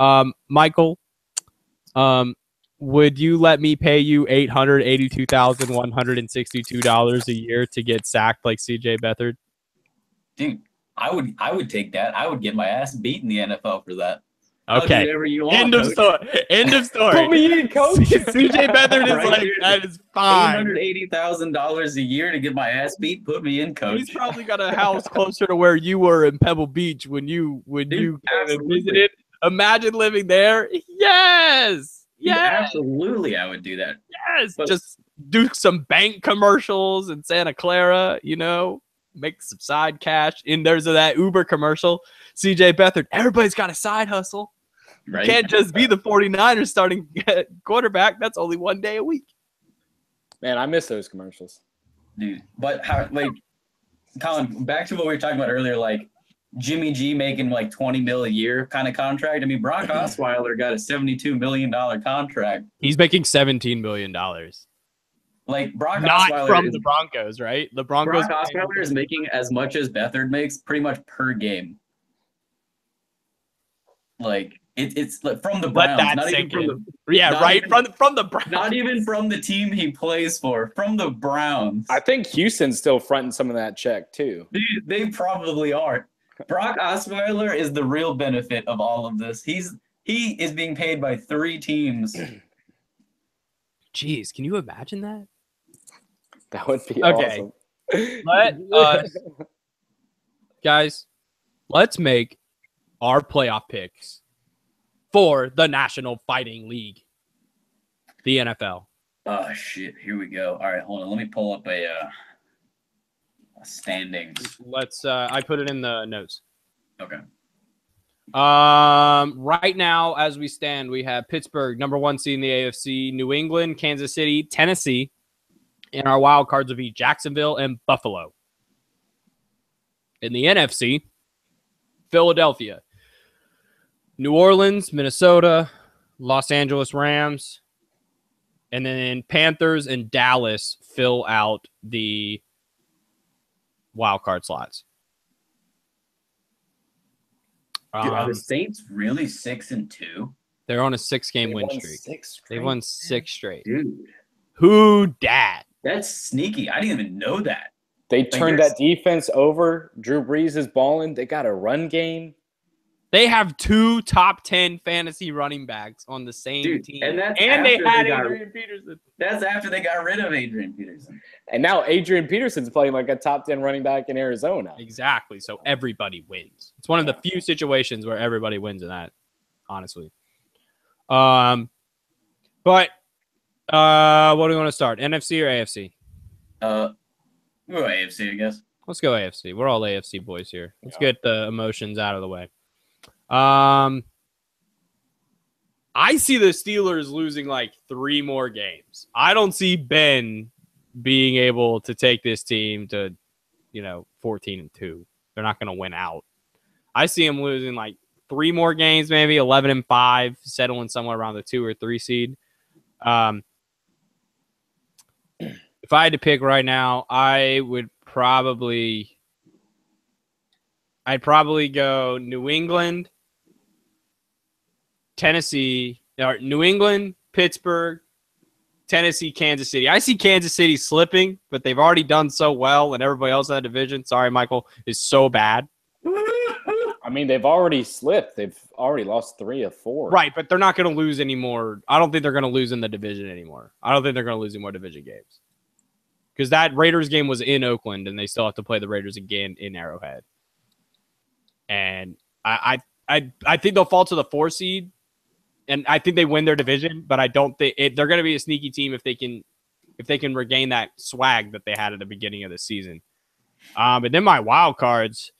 Michael, would you let me pay you $882,162 a year to get sacked like CJ Beathard? Dude, I would take that. I would get my ass beat in the NFL for that. Okay. End of story. Put me in, coach. CJ Beathard is like, that is fine. $880,000 a year to get my ass beat. Put me in, coach. He's probably got a house closer to where you were in Pebble Beach when you visited. Imagine living there. Yes. Yes. Absolutely, I would do that. Yes. But just do some bank commercials in Santa Clara, make some side cash. And there's that Uber commercial. CJ Beathard, everybody's got a side hustle. Right. You can't just be the 49ers starting quarterback. That's only one day a week. Man, I miss those commercials. Dude, but Colin, back to what we were talking about earlier, like Jimmy G making like $20 million a year kind of contract. I mean, Brock Osweiler got a $72 million contract. He's making $17 million. Like Brock Not Osweiler from the Broncos, right? The Broncos. Brock Osweiler is making as much as Beathard makes pretty much per game. Like it's from the Browns, not even from from the Browns. Not even from the team he plays for, from the Browns. I think Houston's still fronting some of that check too. Dude, they probably are. Brock Osweiler is the real benefit of all of this. He is being paid by 3 teams. Jeez, can you imagine that? That would be awesome. Guys, let's make our playoff picks for the National Fighting League, the NFL. Oh shit! Here we go. All right, hold on. Let me pull up a standings. Let's. I put it in the notes. Okay. Right now, as we stand, we have Pittsburgh, number 1 seed in the AFC, New England, Kansas City, Tennessee, and our wild cards will be Jacksonville and Buffalo. In the NFC, Philadelphia, New Orleans, Minnesota, Los Angeles Rams, and then Panthers and Dallas fill out the wild card slots. Dude, are the Saints really 6-2? They're on a 6-game win streak. They won 6 straight. Dude. Who dat? That's sneaky. I didn't even know that. They turned that defense over. Drew Brees is balling. They got a run game. They have 2 top 10 fantasy running backs on the same team. And they had Adrian Peterson. That's after they got rid of Adrian Peterson. And now Adrian Peterson's playing like a top 10 running back in Arizona. Exactly. So everybody wins. It's one of the few situations where everybody wins in that, honestly. But what do we want to start? NFC or AFC? We'll go AFC, I guess. Let's go AFC. We're all AFC boys here. Let's get the emotions out of the way. I see the Steelers losing like 3 more games. I don't see Ben being able to take this team to, 14-2. They're not going to win out. I see him losing like 3 more games, maybe 11-5, settling somewhere around the 2 or 3 seed. If I had to pick right now, I would probably I'd probably go New England, Tennessee, or New England, Pittsburgh, Tennessee, Kansas City. I see Kansas City slipping, but they've already done so well, and everybody else in that division, sorry, Michael, is so bad. I mean, they've already slipped. They've already lost 3 of 4. Right, but they're not going to lose anymore. I don't think they're going to lose in the division anymore. I don't think they're going to lose any more division games. Because that Raiders game was in Oakland, and they still have to play the Raiders again in Arrowhead. And I think they'll fall to the 4 seed, and I think they win their division. But I don't think they're going to be a sneaky team if they can regain that swag that they had at the beginning of the season. And then my wild cards.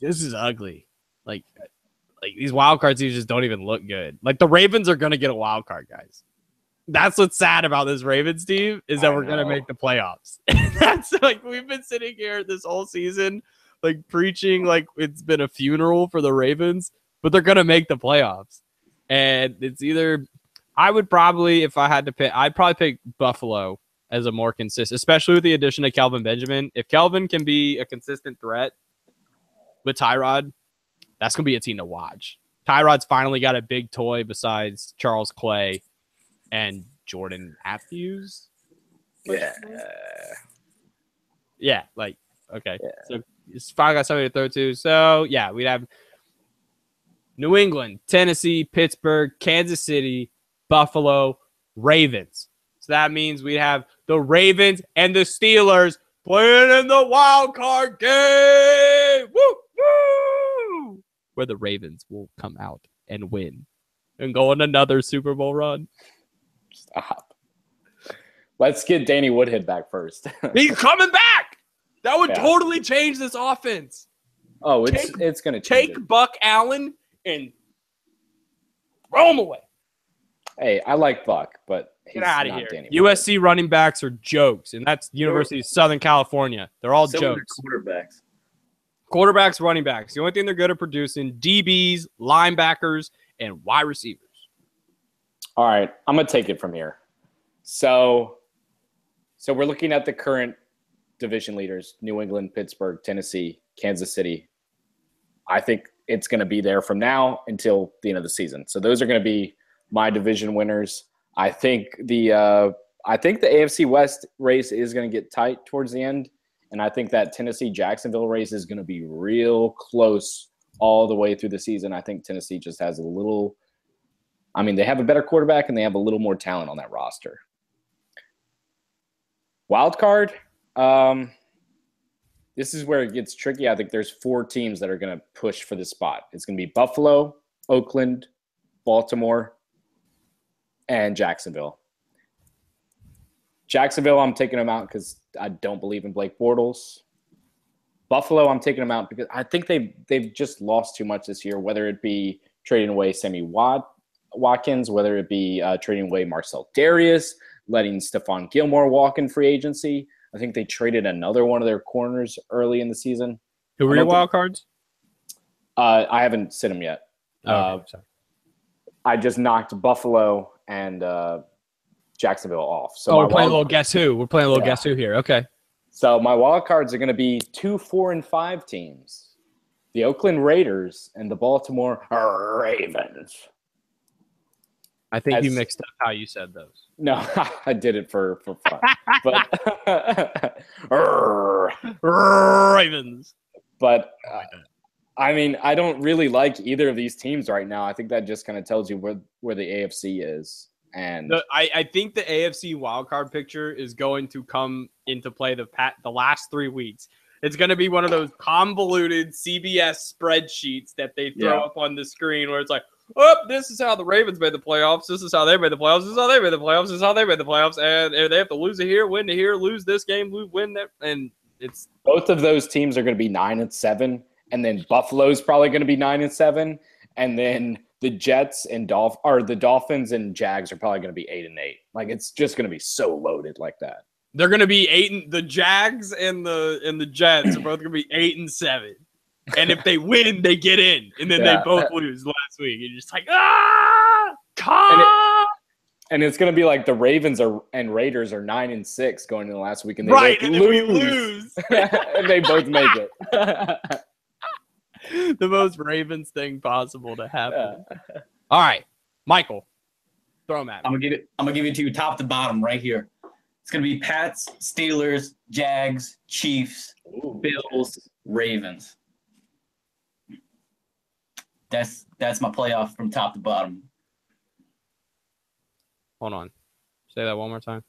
This is ugly. Like these wild cards, these just don't even look good. Like the Ravens are going to get a wild card, guys. That's what's sad about this Ravens team is that we're going to make the playoffs. That's like we've been sitting here this whole season, like preaching like it's been a funeral for the Ravens, but they're going to make the playoffs. And it's either I would probably, if I had to pick, I'd probably pick Buffalo as a more consistent, especially with the addition of Kelvin Benjamin. If Kelvin can be a consistent threat with Tyrod, that's going to be a team to watch. Tyrod's finally got a big toy besides Charles Clay and Jordan Matthews. Yeah, like, okay. Yeah. So it's finally got somebody to throw to. So, yeah, we'd have New England, Tennessee, Pittsburgh, Kansas City, Buffalo, Ravens. So that means we'd have the Ravens and the Steelers playing in the wild card game. Woo! Woo! Where the Ravens will come out and win and go on another Super Bowl run. Stop. Let's get Danny Woodhead back first. He's coming back. That would totally change this offense. Oh, it's going to take Buck Allen and throw him away. Hey, I like Buck, but get out of here. USC running backs are jokes, and that's University of Southern California. They're all jokes. Quarterbacks, running backs. The only thing they're good at producing, DBs, linebackers, and wide receivers. All right, I'm going to take it from here. So we're looking at the current division leaders, New England, Pittsburgh, Tennessee, Kansas City. I think it's going to be there from now until the end of the season. So those are going to be my division winners. I think the AFC West race is going to get tight towards the end, and I think that Tennessee-Jacksonville race is going to be real close all the way through the season. I think Tennessee just has a little – I mean, they have a better quarterback and they have a little more talent on that roster. Wild card, this is where it gets tricky. I think there's 4 teams that are going to push for the spot. It's going to be Buffalo, Oakland, Baltimore, and Jacksonville. Jacksonville, I'm taking them out because I don't believe in Blake Bortles. Buffalo, I'm taking them out because I think they've just lost too much this year, whether it be trading away Sammy Watkins, whether it be trading away Marcel Darius, letting Stephon Gilmore walk in free agency. I think they traded another one of their corners early in the season. Who were your wild cards? I haven't sent them yet. Sorry. I just knocked Buffalo and Jacksonville off. So we're playing a little guess who. We're playing a little guess who here. Okay. So my wild cards are going to be 2, 4, and 5 teams. The Oakland Raiders and the Baltimore Ravens. I think you mixed up how you said those. No, I did it for fun. But Ravens. But I mean, I don't really like either of these teams right now. I think that just kind of tells you where the AFC is. And I think the AFC wildcard picture is going to come into play the last 3 weeks. It's going to be one of those convoluted CBS spreadsheets that they throw up on the screen where it's like, oh, this is how the Ravens made the playoffs. This is how they made the playoffs. This is how they made the playoffs. This is how they made the playoffs. And they have to lose it here, win it here, lose this game, win that. And it's both of those teams are going to be 9-7. And then Buffalo's probably going to be 9-7. And then the Jets and the Dolphins and Jags are probably going to be 8-8. Like, it's just going to be so loaded like that. They're going to be the Jags and the Jets are both going to be 8-7. And if they win, they get in. And then they both lose last week. You're just like, And it's going to be like the Ravens and Raiders are 9-6 going into the last week, and they right, both and then we lose. and they both make it. The most Ravens thing possible to happen. Yeah. All right, Michael, throw them at me. I'm gonna give it to you top to bottom right here. It's gonna be Pats, Steelers, Jags, Chiefs, Bills, Ravens. That's my playoff from top to bottom. Hold on. Say that one more time.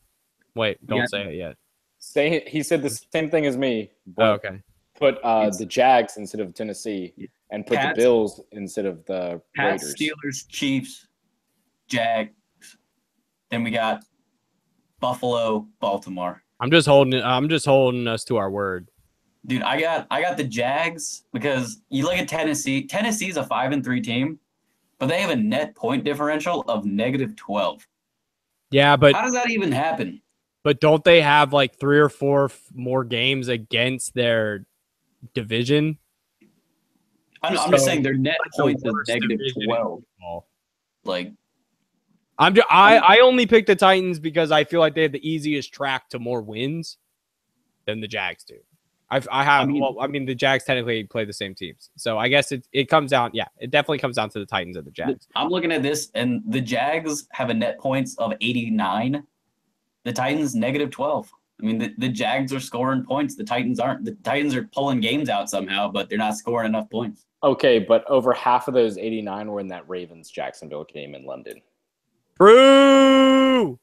Wait, don't say it yet. He said the same thing as me. Oh, okay. Put the Jags instead of Tennessee, and put Pats, the Bills instead of the Pats, Raiders. Steelers, Chiefs, Jags. Then we got Buffalo, Baltimore. I'm just holding us to our word. Dude, I got the Jags because you look at Tennessee. Tennessee's a 5-3 team, but they have a net point differential of -12. Yeah, but how does that even happen? But don't they have like 3 or 4 more games against their division? I'm just saying their net points is -12. Like, I only picked the Titans because I feel like they have the easiest track to more wins than the Jags do. The Jags technically play the same teams. So I guess it comes down. Yeah, it definitely comes down to the Titans and the Jags. I'm looking at this, and the Jags have a net points of 89. The Titans -12. I mean, the Jags are scoring points. The Titans aren't. The Titans are pulling games out somehow, but they're not scoring enough points. Okay, but over half of those 89 were in that Ravens-Jacksonville game in London. True.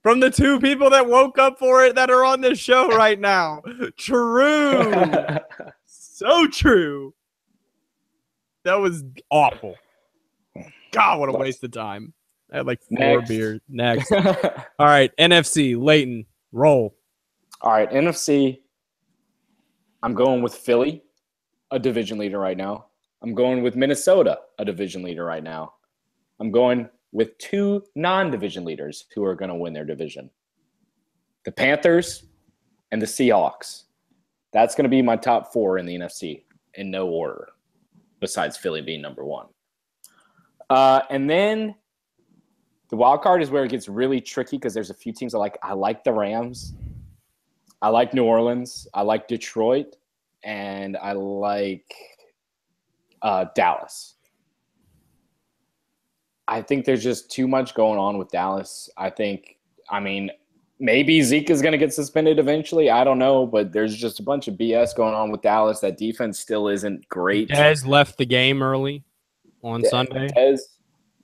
From the 2 people that woke up for it that are on this show right now. True. So true. That was awful. God, what a waste of time. I had like 4 beers. Next. All right, NFC, Layton, roll. All right, NFC, I'm going with Philly, a division leader right now. I'm going with Minnesota, a division leader right now. I'm going with 2 non-division leaders who are going to win their division. The Panthers and the Seahawks. That's going to be my top 4 in the NFC in no order, besides Philly being number 1. And then the wild card is where it gets really tricky because there's a few teams I like. I like the Rams. I like New Orleans. I like Detroit. And I like Dallas. I think there's just too much going on with Dallas. Maybe Zeke is going to get suspended eventually. I don't know, but there's just a bunch of BS going on with Dallas. That defense still isn't great. Dez left the game early on Sunday.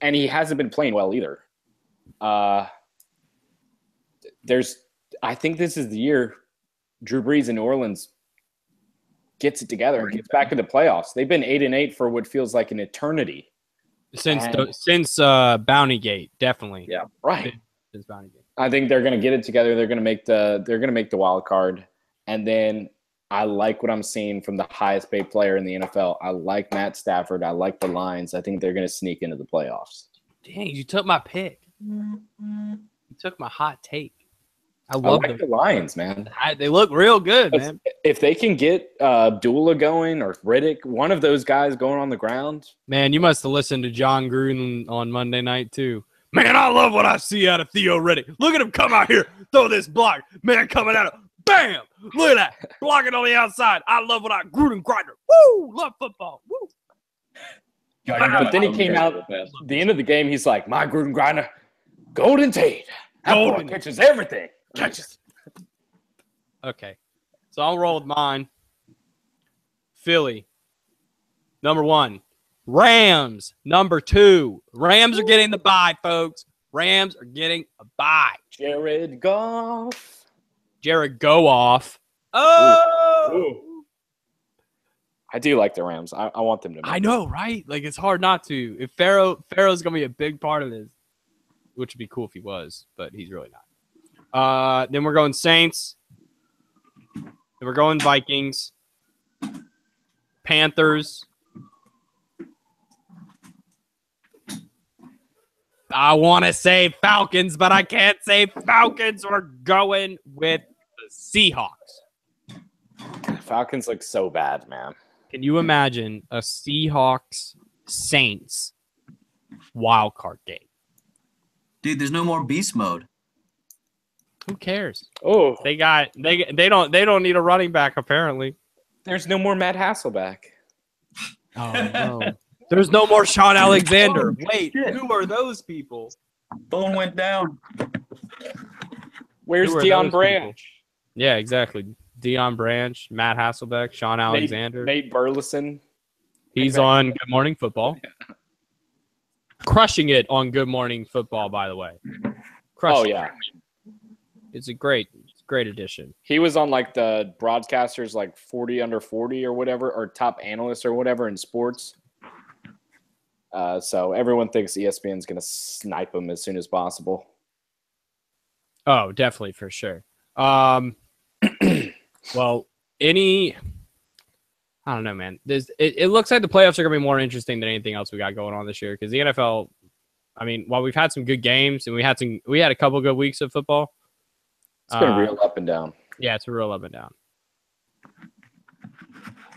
And he hasn't been playing well either. I think this is the year Drew Brees in New Orleans gets it together and gets back into playoffs. They've been 8-8 for what feels like an eternity. Since Bountygate, definitely. Yeah, right. Since Bountygate. I think they're going to get it together. They're going to make the wild card. And then I like what I'm seeing from the highest paid player in the NFL. I like Matt Stafford. I like the Lions. I think they're going to sneak into the playoffs. Dang, you took my pick. You took my hot take. I like the Lions, man. They look real good, man. If they can get Dula going or Riddick, one of those guys going on the ground. Man, you must have listened to John Gruden on Monday night, too. Man, I love what I see out of Theo Riddick. Look at him come out here, throw this block. Man, coming out of bam! Look at that. Blocking on the outside. I love what Gruden Grinder. Woo! Love football. Woo! But then he came out at the end of the game. He's like, my Gruden Grinder, Golden Tate. That boy catches everything. Catches. Okay. So I'll roll with mine. Philly, number 1. Rams, number 2. Rams are getting the bye, folks. Rams are getting a bye. Jared Goff. Oh! Ooh. I do like the Rams. I want them to. I know, right? Like, it's hard not to. If Pharaoh's going to be a big part of this, which would be cool if he was, but he's really not. Then we're going Saints. Then we're going Vikings. Panthers. I want to say Falcons, but I can't say Falcons. We're going with the Seahawks. Falcons look so bad, man. Can you imagine a Seahawks Saints wild card game. Dude, there's no more beast mode. Who cares? Oh, They don't need a running back apparently. there's no more Matt Hasselbeck. Oh no. There's no more Sean Alexander. Wait, who are those people? Phone went down. Where's Who are Deion those Branch? people? Yeah, exactly. Deion Branch, Matt Hasselbeck, Sean Alexander. Nate Burleson. He's on Good Morning Football. Crushing it on Good Morning Football, by the way. Oh, yeah. It's a great addition. He was on like the broadcasters like 40 under 40 or whatever, or top analyst or whatever in sports. So everyone thinks ESPN's going to snipe him as soon as possible. Oh, definitely, for sure. Well, I don't know, man. It looks like the playoffs are going to be more interesting than anything else we got going on this year because the NFL, I mean, while we've had some good games and we had a couple good weeks of football. It's been real up and down. Yeah, it's a real up and down.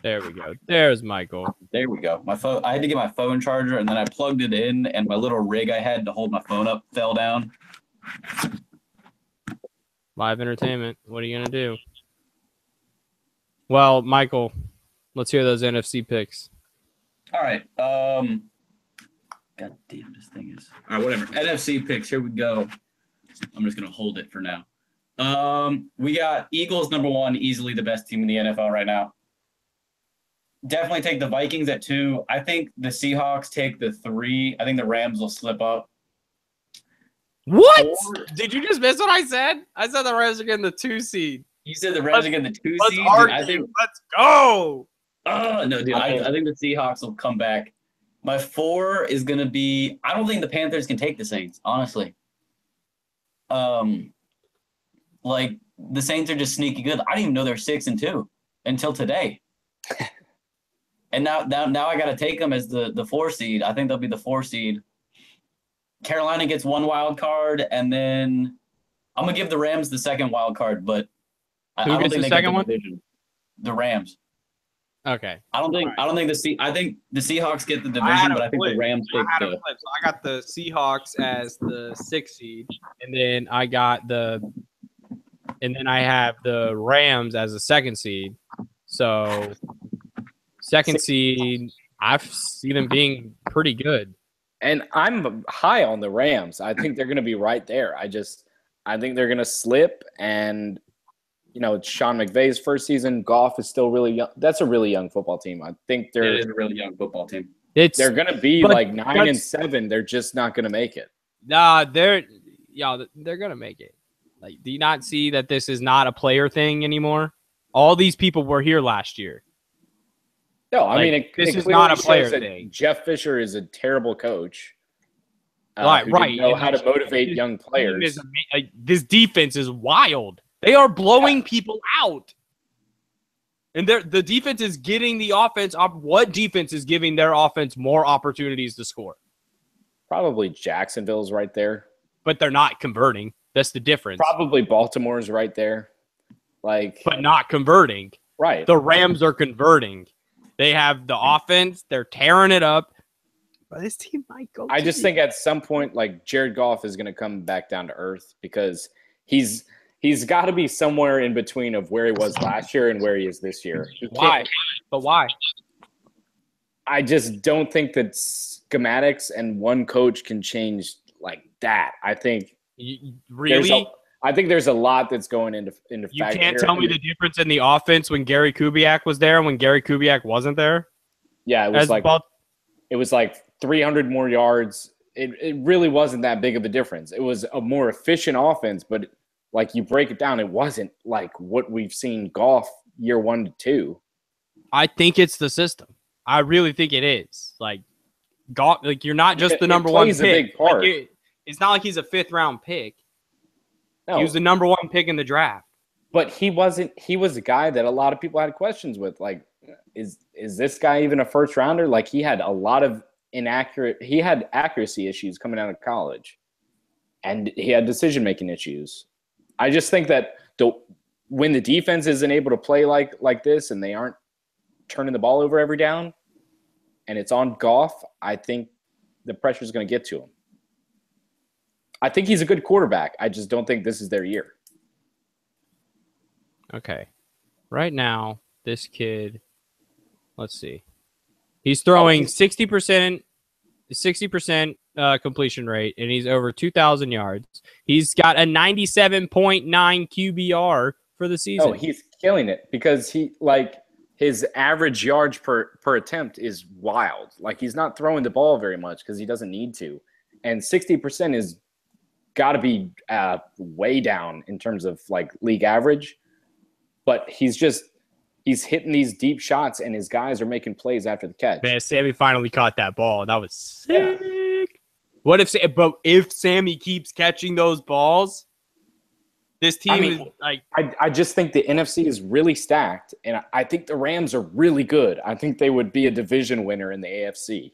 There we go. There's Michael. There we go. My phone. I had to get my phone charger, and then I plugged it in, and my little rig I had to hold my phone up fell down. Live entertainment. What are you gonna do? Well, Michael, let's hear those NFC picks. All right. God damn, this thing is. All right, whatever. NFC picks. Here we go. I'm just gonna hold it for now. We got Eagles #1, easily the best team in the NFL right now. Definitely take the Vikings at 2. I think the Seahawks take the 3. I think the Rams will slip up. What? Did you just miss what I said? I said the Rams are getting the 2 seed. You said the Rams are getting the 2 Let's seed? argue. Let's go. No, dude. I think the Seahawks will come back. My 4 is going to be – I don't think the Panthers can take the Saints, honestly. Like, the Saints are just sneaky good. I didn't even know they're 6-2 until today. And now I got to take them as the 4 seed. I think they'll be the 4 seed. Carolina gets 1 wild card, and then I'm going to give the Rams the 2nd wild card, but I don't think they get the division. The Rams. Okay. I think the Seahawks get the division, but I think the Rams take the. So I got the Seahawks as the 6th seed, and then I have the Rams as the 2nd seed. So 2nd seed, I see them being pretty good. And I'm high on the Rams. I think they're going to be right there. I think they're going to slip. And, it's Sean McVay's first season. Goff is still really young. That's a really young football team. I think It is a really young football team. They're going to be like 9-7. They're just not going to make it. Nah, they're going to make it. Like, do you not see that this is not a player thing anymore? All these people were here last year. No, I mean, this is not a player thing. Jeff Fisher is a terrible coach. Right. Didn't know how to motivate young players. This defense is wild. They are blowing people out. And the defense is getting the offense up. What defense is giving their offense more opportunities to score? Probably Jacksonville's right there. But they're not converting. That's the difference. Probably Baltimore's right there. But not converting. Right. The Rams are converting. They have the offense. They're tearing it up. But this team might go. I just think at some point, Jared Goff is going to come back down to earth because he's got to be somewhere in between of where he was last year and where he is this year. Why? But why? I just don't think that schematics and one coach can change like that. I think really. I think there's a lot that's going into you can't tell me the difference in the offense when Gary Kubiak was there and when Gary Kubiak wasn't there. Yeah, it was like 300 more yards. It really wasn't that big of a difference. It was a more efficient offense, but you break it down, it wasn't like what we've seen Goff year 1 to 2. I think it's the system. I really think it is. Goff, you're not just the number one pick. A big part. It's not like he's a 5th round pick. No. He was the number 1 pick in the draft. But he wasn't. He was a guy that a lot of people had questions with. Is this guy even a first rounder? He had a lot of he had accuracy issues coming out of college. And he had decision-making issues. I just think that when the defense isn't able to play like this and they aren't turning the ball over every down and it's on Goff, I think the pressure is going to get to him. I think he's a good quarterback. I just don't think this is their year. Okay. Right now, this kid, let's see. He's throwing 60% completion rate, and he's over 2,000 yards. He's got a 97.9 QBR for the season. Oh, he's killing it because his average yards per attempt is wild. Like, he's not throwing the ball very much because he doesn't need to. And 60% is got to be way down in terms of like league average. But he's hitting these deep shots, and his guys are making plays after the catch. Man, Sammy finally caught that ball. That was sick. Yeah. What if Sammy keeps catching those balls? This team is like. I just think the NFC is really stacked, and I think the Rams are really good. I think they would be a division winner in the AFC.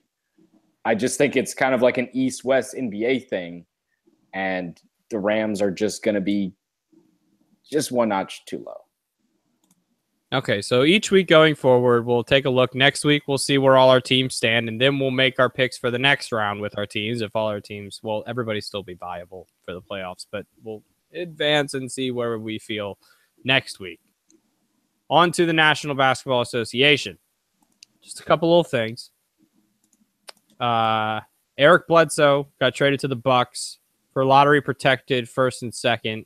I just think it's kind of like an East-West NBA thing, and the Rams are just going to be just one notch too low. Okay, so each week going forward, we'll take a look. Next week, we'll see where all our teams stand, and then we'll make our picks for the next round with our teams. If all our teams, well, everybody still be viable for the playoffs, but we'll advance and see where we feel next week. On to the National Basketball Association. Just a couple little things. Eric Bledsoe got traded to the Bucks for lottery protected first and second,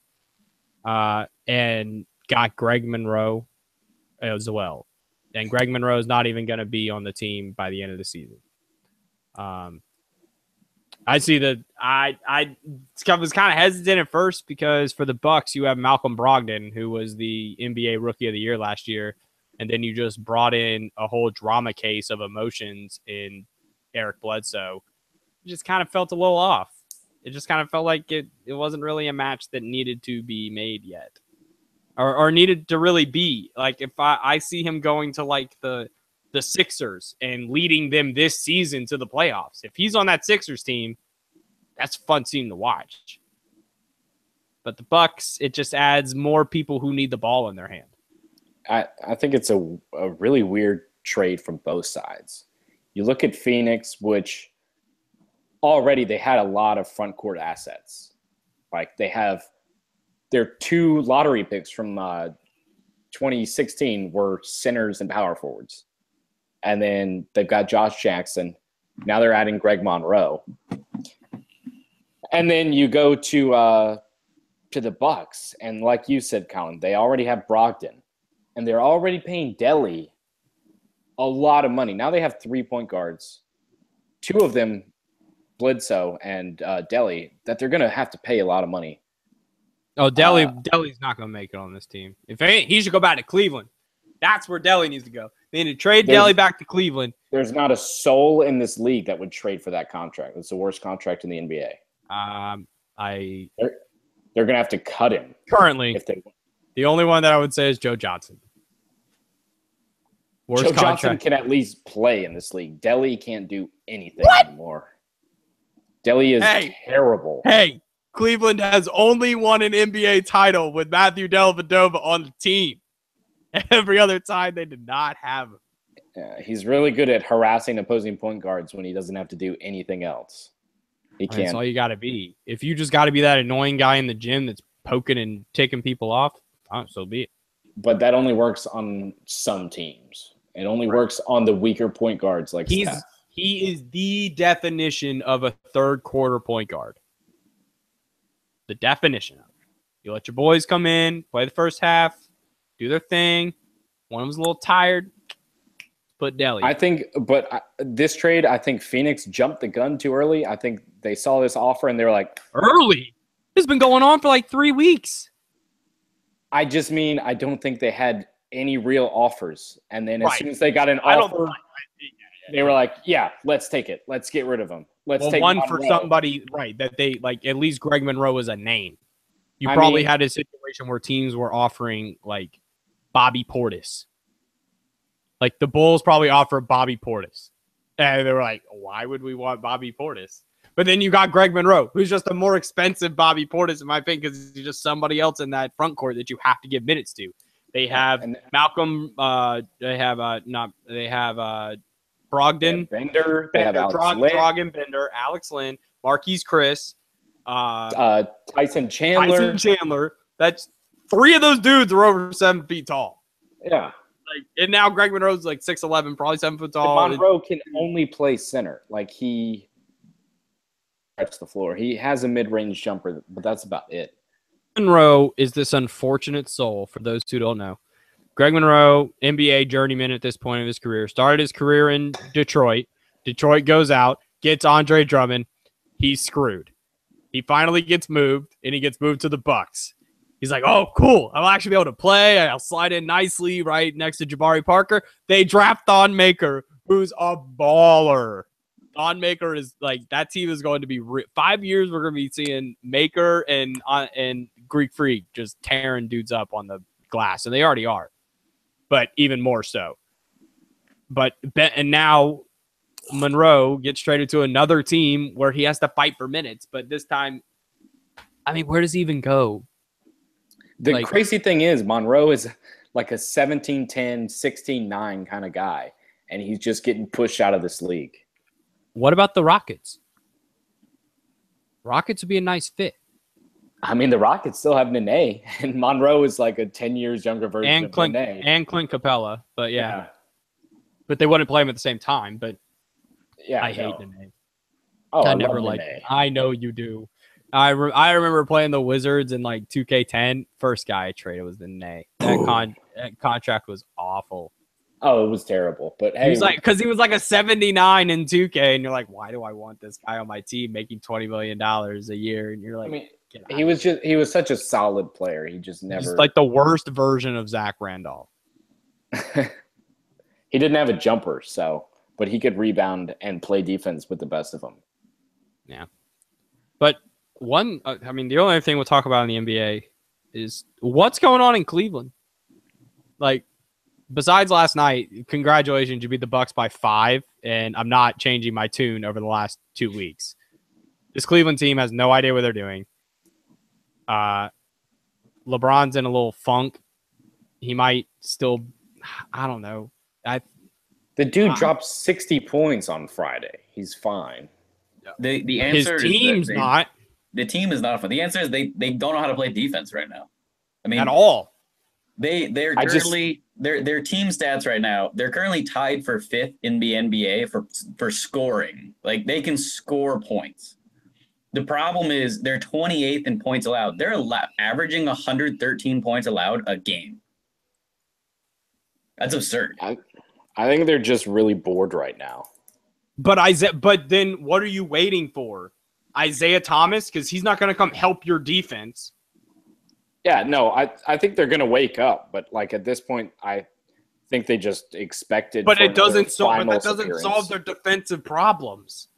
and got Greg Monroe as well. And Greg Monroe is not even going to be on the team by the end of the season. I see that I was kind of hesitant at first because for the Bucks, you have Malcolm Brogdon, who was the NBA Rookie of the Year last year. And then you just brought in a whole drama case of emotions in Eric Bledsoe. It just kind of felt a little off. It just kind of felt like it wasn't really a match that needed to be made yet. Or needed to really be. Like, if I see him going to, like, the Sixers and leading them this season to the playoffs. If he's on that Sixers team, that's a fun team to watch. But the Bucks, it just adds more people who need the ball in their hand. I think it's a really weird trade from both sides. You look at Phoenix, which already they had a lot of front court assets. Like, they have their 2 lottery picks from 2016 were centers and power forwards. And then they've got Josh Jackson. Now they're adding Greg Monroe. And then you go to the Bucks, and like you said, Colin, they already have Brogdon, and they're already paying Delly a lot of money. Now they have 3 point guards, 2 of them, Bledsoe and Delly, that they're going to have to pay a lot of money. Oh, Delly's not going to make it on this team. If he should go back to Cleveland. That's where Delly needs to go. They need to trade Delly back to Cleveland. There's not a soul in this league that would trade for that contract. It's the worst contract in the NBA. They're going to have to cut him. Currently, the only one that I would say is Joe Johnson. Joe Johnson can at least play in this league. Delly can't do anything anymore. Delly is terrible. Hey, Cleveland has only won an NBA title with Matthew Dellavedova on the team. Every other time, they did not have him. Yeah, he's really good at harassing opposing point guards when he doesn't have to do anything else. He can't. That's all you got to be. If you just got to be that annoying guy in the gym that's poking and ticking people off, so be it. But that only works on some teams. It only works on the weaker point guards like Steph. He is the definition of a third quarter point guard. The definition of it. You let your boys come in, play the first half, do their thing. One of them's a little tired. Put Delly. I think, but this trade, I think Phoenix jumped the gun too early. I think they saw this offer and they were like, early? It's been going on for like 3 weeks. I just mean, I don't think they had any real offers. And then as soon as they got an offer, they were like, yeah, let's take it. Let's get rid of him. Let's take one for somebody, right, that they like. At least Greg Monroe was a name. You probably had a situation where teams were offering like Bobby Portis. Like the Bulls probably offered Bobby Portis. And they were like, why would we want Bobby Portis? But then you got Greg Monroe, who's just a more expensive Bobby Portis, in my opinion, because he's just somebody else in that front court that you have to give minutes to. They have Malcolm. They have Brogdon, Brogdon, Bender. They have Alex Lynn. Brogdon, Bender, Alex Lynn, Marquise Chris, Tyson Chandler. That's 3 of those dudes are over 7 feet tall. Yeah. And now Greg Monroe's like 6'11", probably 7 foot tall. And Monroe can only play center. Like he touches the floor. He has a mid-range jumper, but that's about it. Monroe is this unfortunate soul, for those who don't know. Greg Monroe, NBA journeyman at this point of his career, started his career in Detroit. Detroit goes out, gets Andre Drummond. He's screwed. He finally gets moved, and he gets moved to the Bucks. He's like, oh, cool. I'll actually be able to play. I'll slide in nicely right next to Jabari Parker. They draft Thon Maker, who's a baller. Thon Maker is like, that team is going to be 5 years. We're going to be seeing Maker and Greek Freak just tearing dudes up on the glass, and they already are, but even more so. And now Monroe gets traded to another team where he has to fight for minutes, but this time, I mean, where does he even go? The crazy thing is Monroe is like a 17-10, 16-9 kind of guy, and he's just getting pushed out of this league. What about the Rockets? Rockets would be a nice fit. I mean, the Rockets still have Nene, and Monroe is like a 10 years younger version of Nene. And Clint Capella, but yeah. But they wouldn't play him at the same time, but yeah, I hate Nene. Oh, I never liked it. I know you do. I remember playing the Wizards in like 2K10. First guy I traded was Nene. That contract was awful. Oh, it was terrible. But hey, he was like, because he was like a 79 in 2K, and you're like, why do I want this guy on my team making $20 million a year? And you're like, I mean, he was such a solid player. He just never. He's like the worst version of Zach Randolph. He didn't have a jumper, but he could rebound and play defense with the best of them. Yeah, but I mean, the only other thing we'll talk about in the NBA is what's going on in Cleveland. Like, besides last night, congratulations, you beat the Bucks by 5, and I'm not changing my tune over the last 2 weeks. This Cleveland team has no idea what they're doing. LeBron's in a little funk. He might still, I don't know. The dude dropped 60 points on Friday. He's fine. The answer his team's is not. The team is not fun. The answer is they don't know how to play defense right now. I mean, at all. They're currently their team stats right now. They're currently tied for 5th in the NBA for scoring. Like, they can score points. The problem is they're 28th in points allowed. They're averaging 113 points allowed a game. That's absurd. I think they're just really bored right now. But then what are you waiting for? Isaiah Thomas? Because he's not going to come help your defense. Yeah, no, I think they're going to wake up. But, like, at this point, I think they just expected. But that doesn't solve their defensive problems.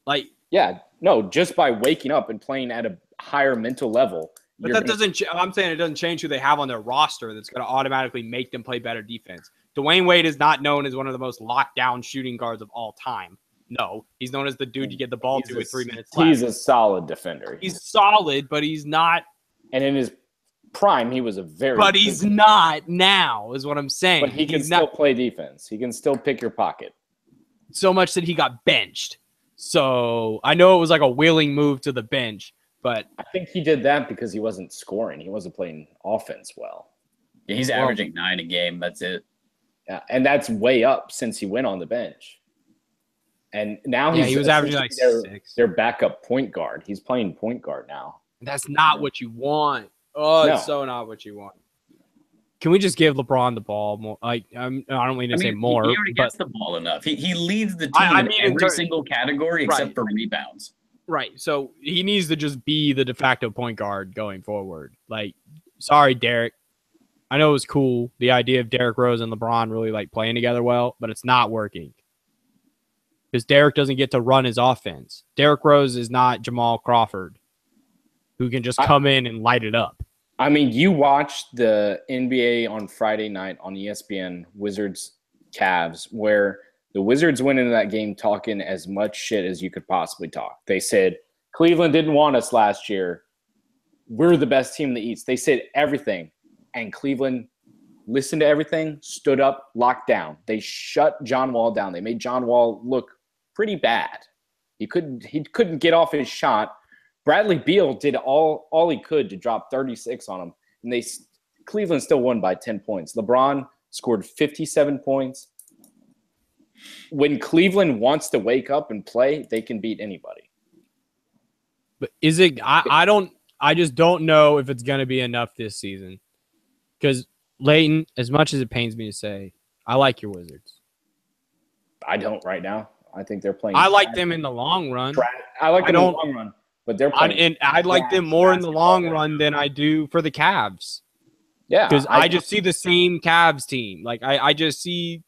Like, yeah, no, just by waking up and playing at a higher mental level. But I'm saying it doesn't change who they have on their roster that's going to automatically make them play better defense. Dwayne Wade is not known as one of the most locked down shooting guards of all time. No, he's known as the dude you get the ball to with 3 minutes left. He's a solid defender. He's solid, but he's not. And in his prime, he was a very. But he's not now, is what I'm saying. But he can still play defense. He can still pick your pocket. So much that he got benched. So I know it was like a willing move to the bench, but I think he did that because he wasn't scoring. He wasn't playing offense well. Yeah, he's averaging 9 a game. That's it. Yeah, and that's way up since he went on the bench. And now he was averaging like 6. Their backup point guard. He's playing point guard now. That's not what you want. Oh, no. It's so not what you want. Can we just give LeBron the ball more? Like, I don't mean to say more. He already gets the ball enough. He leads the team in every single category except for rebounds. Right. So he needs to just be the de facto point guard going forward. Like, sorry, Derek. I know it was cool, the idea of Derrick Rose and LeBron really like playing together well, but it's not working. Because Derrick doesn't get to run his offense. Derrick Rose is not Jamal Crawford, who can just come in and light it up. I mean, you watched the NBA on Friday night on ESPN, Wizards Cavs, where the Wizards went into that game talking as much shit as you could possibly talk. They said, Cleveland didn't want us last year. We're the best team in the East. They said everything. And Cleveland listened to everything, stood up, locked down. They shut John Wall down. They made John Wall look pretty bad. He couldn't get off his shot. Bradley Beal did all he could to drop 36 on him, and Cleveland still won by 10 points. LeBron scored 57 points. When Cleveland wants to wake up and play, they can beat anybody. But is it? I just don't know if it's going to be enough this season. Because Layton, as much as it pains me to say, I like your Wizards. I don't right now. I think they're playing. I like them in the long run. I like them in the long run, but they're playing. And I like them more in the long run than I do for the Cavs. Yeah, because I just see the same Cavs team. Like I just see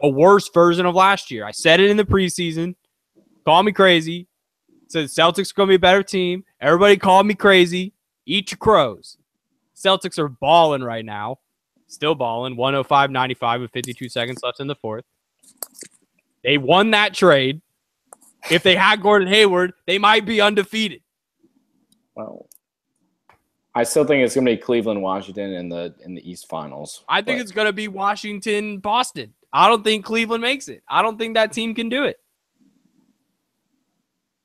a worse version of last year. I said it in the preseason. Call me crazy. Said Celtics are going to be a better team. Everybody called me crazy. Eat your crows. Celtics are balling right now. Still balling. 105-95 with 52 seconds left in the fourth. They won that trade. If they had Gordon Hayward, they might be undefeated. Well, I still think it's going to be Cleveland-Washington in the East Finals. I think it's going to be Washington-Boston. I don't think Cleveland makes it. I don't think that team can do it.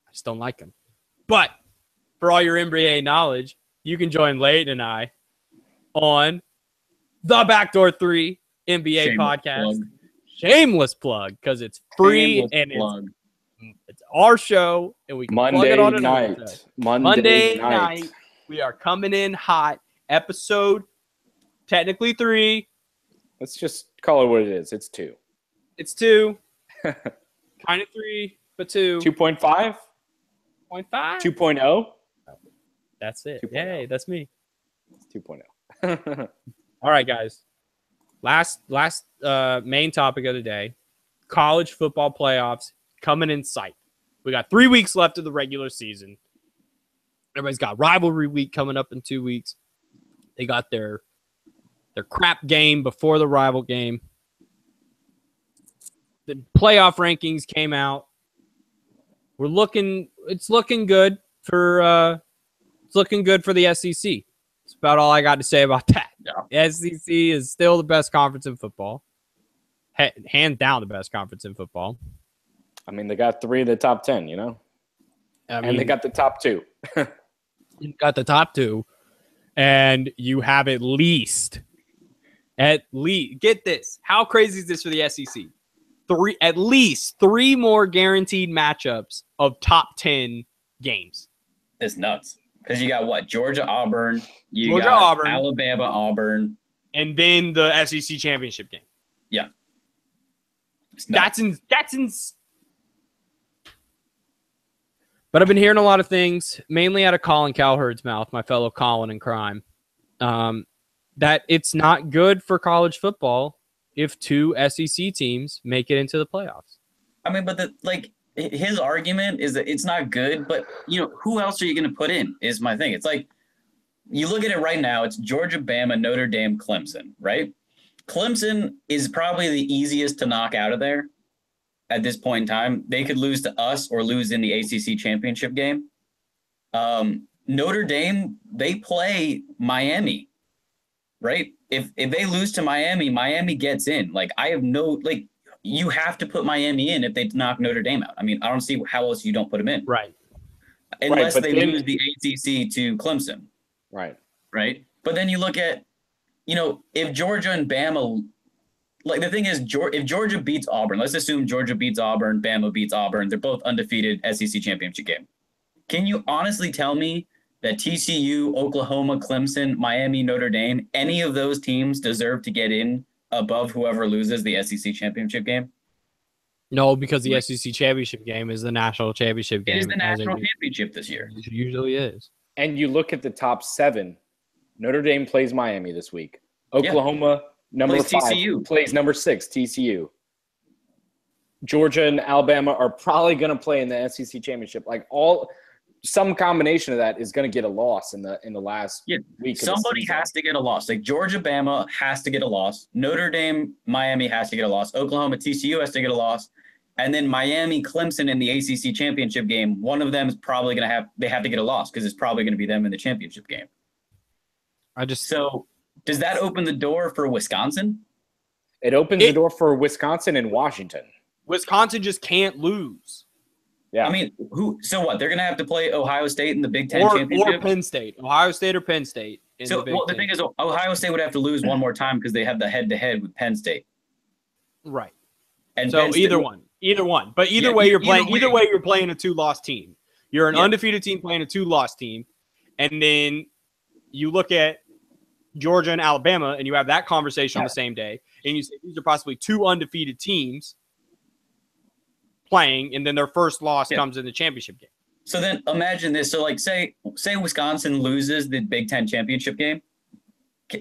I just don't like them. But for all your NBA knowledge, you can join Layton and I on the Backdoor 3 NBA Shameless podcast. Plug. Shameless plug, because it's free and it's our show, and we can plug it on night. Monday night. We are coming in hot. Episode technically 3. Let's just call it what it is. It's 2. It's 2. Kind of 3, but 2. 2.5? 0.5? 2.0? That's it. 2.0. Yay, that's me. It's 2.0. All right, guys. Last main topic of the day. College football playoffs coming in sight. We got 3 weeks left of the regular season. Everybody's got rivalry week coming up in 2 weeks. They got their crap game before the rival game. The playoff rankings came out. It's looking good for the SEC. That's about all I got to say about that. Yeah. The SEC is still the best conference in football. Hands down the best conference in football. I mean, they got 3 of the top 10, you know? And they got the top 2. You got the top 2. And you have at least, get this. How crazy is this for the SEC? At least 3 more guaranteed matchups of top 10 games. It's nuts. Because you got what? Georgia, Auburn. You got Auburn. Alabama, Auburn. And then the SEC championship game. Yeah. That's But I've been hearing a lot of things, mainly out of Colin Cowherd's mouth, my fellow Colin in crime, that it's not good for college football if 2 SEC teams make it into the playoffs. I mean, but his argument is that it's not good, but who else are you going to put in is my thing. It's like, you look at it right now, it's Georgia, Bama, Notre Dame, Clemson, right? Clemson is probably the easiest to knock out of there at this point in time. They could lose to us or lose in the ACC championship game. Notre Dame, they play Miami, right? If they lose to Miami, Miami gets in. You have to put Miami in if they knock Notre Dame out. I mean, I don't see how else you don't put them in. Right. Unless they lose the ACC to Clemson. Right. Right. But then you look at, if Georgia and Bama, the thing is, if Georgia beats Auburn, let's assume Georgia beats Auburn, Bama beats Auburn. They're both undefeated SEC championship game. Can you honestly tell me that TCU, Oklahoma, Clemson, Miami, Notre Dame, any of those teams deserve to get in above whoever loses the SEC championship game? No, because the SEC championship game is the national championship game. It is the national championship this year. It usually is. And you look at the top 7. Notre Dame plays Miami this week. Oklahoma, number 5, TCU. Plays number 6, TCU. Georgia and Alabama are probably going to play in the SEC championship. Some combination of that is going to get a loss in the last week. Somebody has to get a loss. Like Georgia, Bama has to get a loss. Notre Dame, Miami has to get a loss. Oklahoma, TCU has to get a loss. And then Miami, Clemson in the ACC championship game, one of them is probably going to have to get a loss because it's probably going to be them in the championship game. Does that open the door for Wisconsin? It opens the door for Wisconsin and Washington. Wisconsin just can't lose. Yeah. I mean, so what? They're going to have to play Ohio State in the Big Ten championship? Or Penn State. Ohio State or Penn State. The thing is, Ohio State would have to lose one more time because they have the head-to-head with Penn State. Right. And so either one. But either way, you're playing a two-loss team. You're an undefeated team playing a two-loss team. And then you look at Georgia and Alabama, and you have that conversation on the same day. And you say these are possibly two undefeated teams playing, and then their first loss comes in the championship game. So then imagine this. So, like, say Wisconsin loses the Big Ten championship game,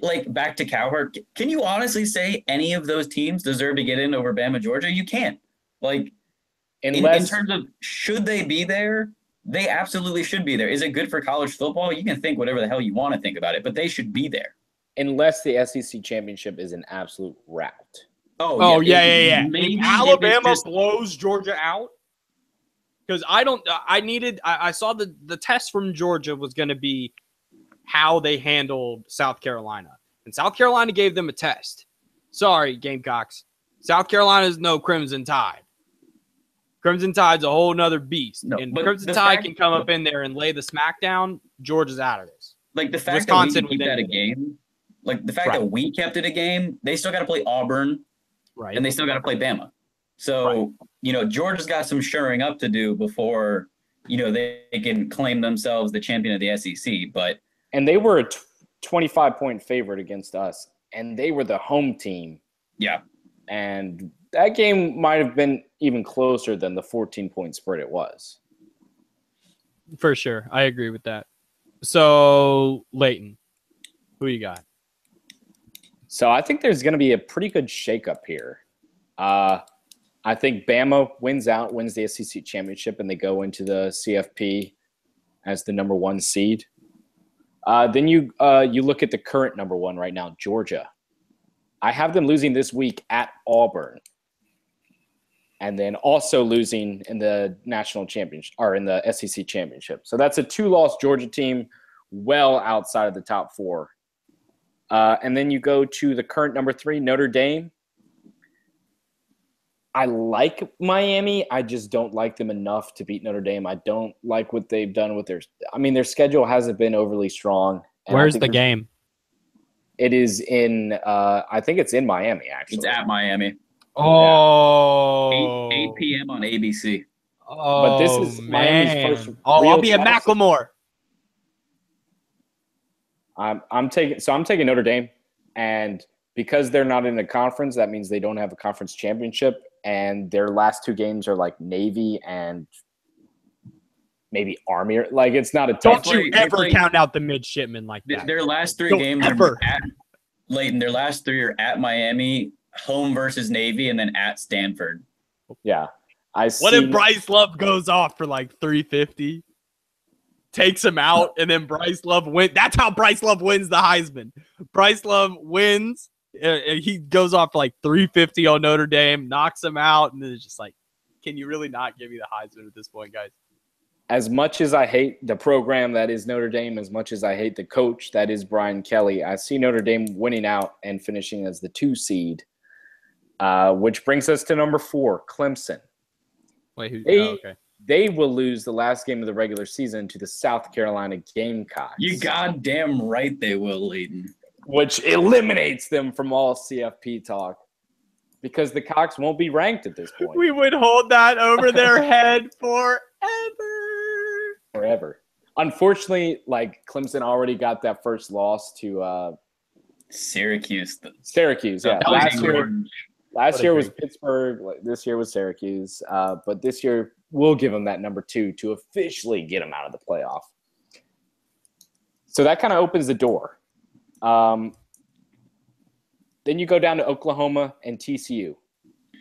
like back to Cowherd. Can you honestly say any of those teams deserve to get in over Bama, Georgia? You can't. Like, in terms of should they be there, they absolutely should be there. Is it good for college football? You can think whatever the hell you want to think about it, but they should be there. Unless the SEC championship is an absolute rout. Oh, yeah. Maybe if Alabama blows Georgia out, because I saw the test from Georgia was going to be how they handled South Carolina. And South Carolina gave them a test. Sorry, Gamecocks. South Carolina's no Crimson Tide. Crimson Tide's a whole nother beast. No, and Crimson Tide can come up in there and lay the smackdown. Georgia's out of this. Like the fact Wisconsin that we keep that a game, like the fact that we kept it a game, they still got to play Auburn, right? And they still got to play Bama. So, Georgia's got some shoring up to do before, they can claim themselves the champion of the SEC. And they were a 25-point favorite against us, and they were the home team. Yeah. And that game might have been even closer than the 14-point spread it was. For sure. I agree with that. So, Layton, who you got? So, I think there's going to be a pretty good shakeup here. I think Bama wins the SEC championship, and they go into the CFP as the number 1 seed. Then you look at the current number 1 right now, Georgia. I have them losing this week at Auburn, and then also losing in the national championship or in the SEC championship. So that's a 2-loss Georgia team, well outside of the top 4. And then you go to the current number 3, Notre Dame. I like Miami. I just don't like them enough to beat Notre Dame. I don't like what they've done with their schedule hasn't been overly strong. Where's the game? It is in I think it's in Miami, actually. It's at Miami. Oh. 8 p.m. on ABC. Oh, but this is Miami's first I'll be at Macklemore. I'm taking Notre Dame, and because they're not in a conference, that means they don't have a conference championship, and their last 2 games are like Navy and maybe Army. Like, it's not a tough. Don't you ever count out the midshipmen like that. Their last 3 games are at Layton. Their last 3 are at Miami, home versus Navy, and then at Stanford. Yeah. What if Bryce Love goes off for like 350? Takes him out, and then Bryce Love wins. That's how Bryce Love wins the Heisman. Bryce Love wins. He goes off for like 350 on Notre Dame, knocks him out, and then it's just like, can you really not give me the Heisman at this point, guys? As much as I hate the program that is Notre Dame, as much as I hate the coach that is Brian Kelly, I see Notre Dame winning out and finishing as the 2 seed, which brings us to number 4, Clemson. Wait, okay. They will lose the last game of the regular season to the South Carolina Gamecocks. You goddamn right they will, Layton. Which eliminates them from all CFP talk because the Cox won't be ranked at this point. We would hold that over their head forever. Unfortunately, like, Clemson already got that first loss to Syracuse. Yeah. Last year was Pittsburgh. This year was Syracuse. But this year we'll give them that number 2 to officially get them out of the playoff. So that kind of opens the door. Then you go down to Oklahoma and TCU.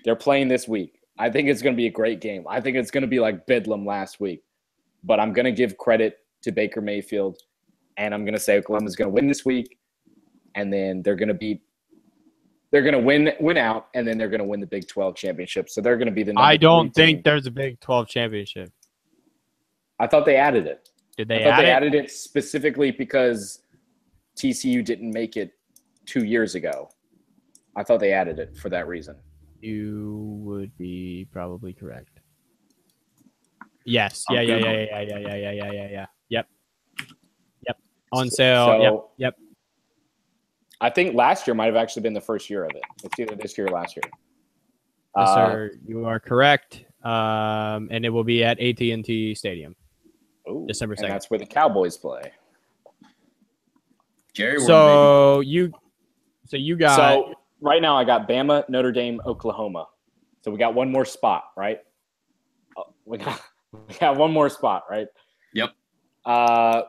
They're playing this week. I think it's going to be a great game. I think it's going to be like Bedlam last week. But I'm going to give credit to Baker Mayfield, and I'm going to say Oklahoma's going to win this week, and then they're going to win out, and then they're going to win the Big 12 championship. So they're going to be the number I don't 3 think team. There's a Big 12 championship. I thought they added it. Did they add they added it specifically because TCU didn't make it 2 years ago. I thought they added it for that reason. You would be probably correct. Yes. I'll Yeah. Yep. On sale. So, Yep. I think last year might have actually been the first year of it. It's either this year or last year. Yes, sir. You are correct. And it will be at AT&T Stadium. Ooh, December 2nd. And that's where the Cowboys play. Jerry World, So baby. you got. So right now I got Bama, Notre Dame, Oklahoma. So we got one more spot, right? We got one more spot, right? Yep.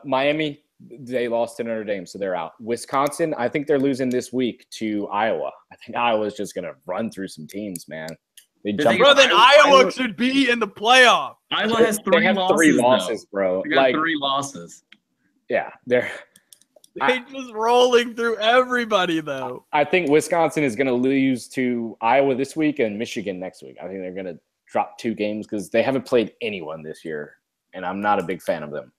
Miami, they lost to Notre Dame, so they're out. Wisconsin, I think they're losing this week to Iowa. I think Iowa's just going to run through some teams, man. Bro, then Iowa should be in the playoff. Iowa has three losses, bro. They got 3 losses. Yeah, they're just rolling through everybody, though. I think Wisconsin is going to lose to Iowa this week and Michigan next week. I think they're going to drop 2 games because they haven't played anyone this year, and I'm not a big fan of them.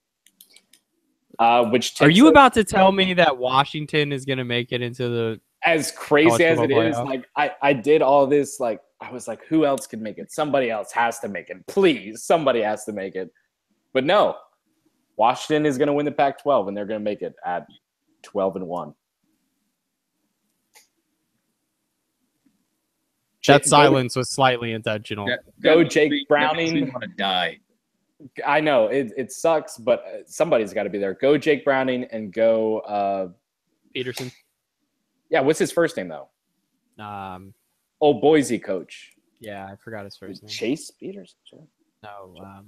Are you about to tell me that Washington is going to make it into the as crazy as it is? playoff? Like I did all this. Like I was like, who else could make it? Somebody else has to make it. Please, somebody has to make it. But no, Washington is going to win the Pac-12, and they're going to make it at 12-1. That silence was slightly intentional. Go Jake Browning. I want to die. I know it sucks, but somebody's got to be there. Go Jake Browning and go Peterson. Yeah, what's his first name though? Boise coach. Yeah, I forgot his first name. Chase Peterson. No,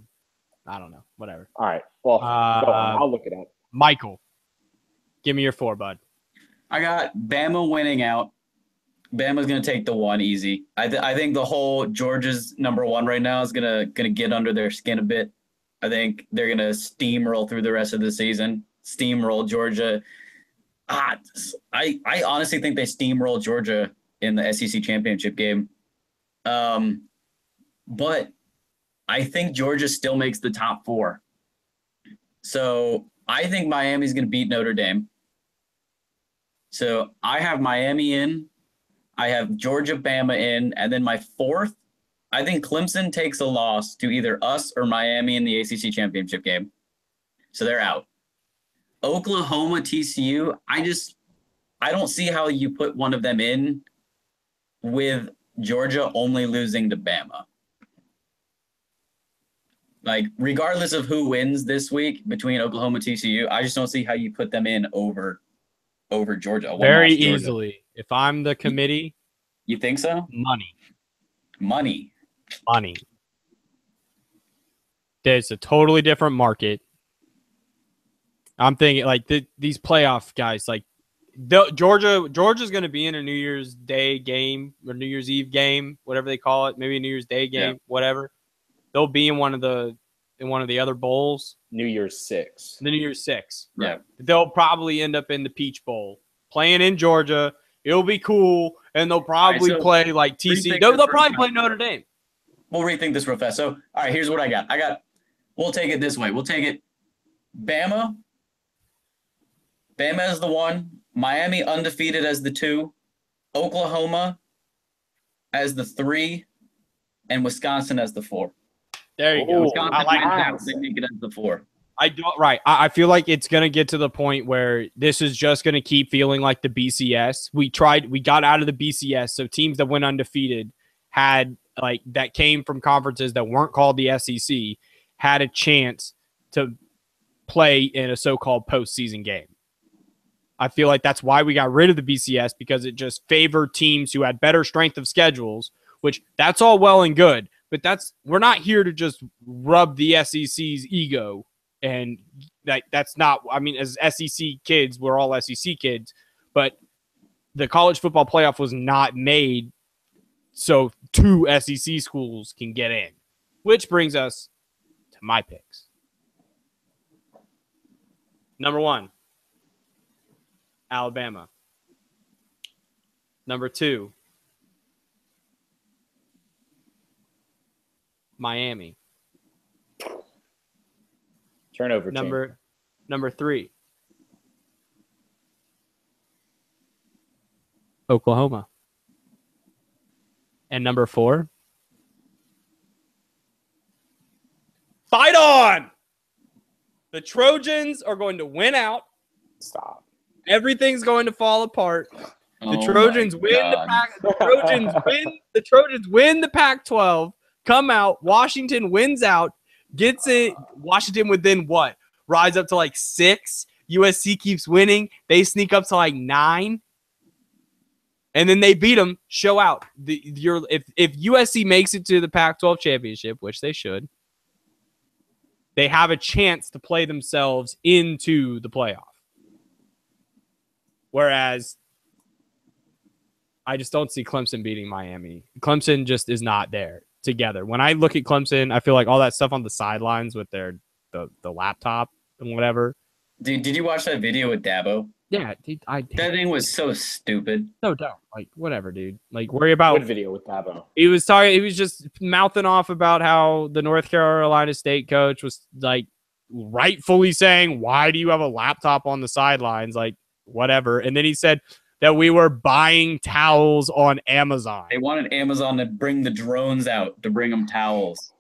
I don't know. Whatever. All right. Well, go on. I'll look it up. Michael, give me your 4, bud. I got Bama winning out. Bama's gonna take the 1 easy. I think the whole Georgia's number 1 right now is gonna get under their skin a bit. I think they're gonna steamroll through the rest of the season. Steamroll Georgia. I honestly think they steamroll Georgia in the SEC championship game. But I think Georgia still makes the top 4. So I think Miami's gonna beat Notre Dame. So I have Miami in. I have Georgia, Bama in, and then my 4th, I think Clemson takes a loss to either us or Miami in the ACC championship game. So they're out. Oklahoma, TCU, I don't see how you put one of them in with Georgia only losing to Bama. Like, regardless of who wins this week between Oklahoma and TCU, I just don't see how you put them in over Georgia. Very easily. If I'm the committee. You think so? Money. There's a totally different market. I'm thinking like these playoff guys, like Georgia's going to be in a New Year's Day game or New Year's Eve game, whatever they call it, maybe a New Year's Day game, whatever. They'll be in one of the other bowls. New Year's 6. The New Year's 6. Right. Yeah. They'll probably end up in the Peach Bowl playing in Georgia. It'll be cool, and they'll probably play like TCU. They'll probably play Notre Dame. We'll rethink this real fast. So, all right, here's what I got. We'll take it this way. We'll take it Bama. Bama as the 1. Miami undefeated as the 2. Oklahoma as the 3. And Wisconsin as the 4. There you go. Wisconsin, I like that. They make it as the 4. I feel like it's gonna get to the point where this is just gonna keep feeling like the BCS. We got out of the BCS, so teams that went undefeated had like that came from conferences that weren't called the SEC had a chance to play in a so-called postseason game. I feel like that's why we got rid of the BCS, because it just favored teams who had better strength of schedules, which that's all well and good, but we're not here to just rub the SEC's ego. And that's not, I mean, as SEC kids, we're all SEC kids, but the college football playoff was not made so 2 SEC schools can get in, which brings us to my picks. Number 1, Alabama. Number 2, Miami. Turnover. Number 3, Oklahoma. And number 4, fight on! The Trojans are going to win out. Stop. Everything's going to fall apart. The Oh Trojans my win the God. Pac. The Trojans win. The Trojans win the Pac-12. Come out. Washington wins out. Gets it. Washington would then what? Rise up to like 6. USC keeps winning. They sneak up to like 9. And then they beat them. Show out. If USC makes it to the Pac-12 championship, which they should, they have a chance to play themselves into the playoff. Whereas I just don't see Clemson beating Miami. Clemson just is not there together. When I look at Clemson, I feel like all that stuff on the sidelines with the laptop and whatever. Dude, did you watch that video with Dabo? Yeah, dude, That thing was so stupid. no doubt. Like, whatever, dude. Like, worry about What video with Dabo? He was just mouthing off about how the North Carolina State coach was like rightfully saying, "Why do you have a laptop on the sidelines?" Like, whatever. And then he said that we were buying towels on Amazon. They wanted Amazon to bring the drones out to bring them towels.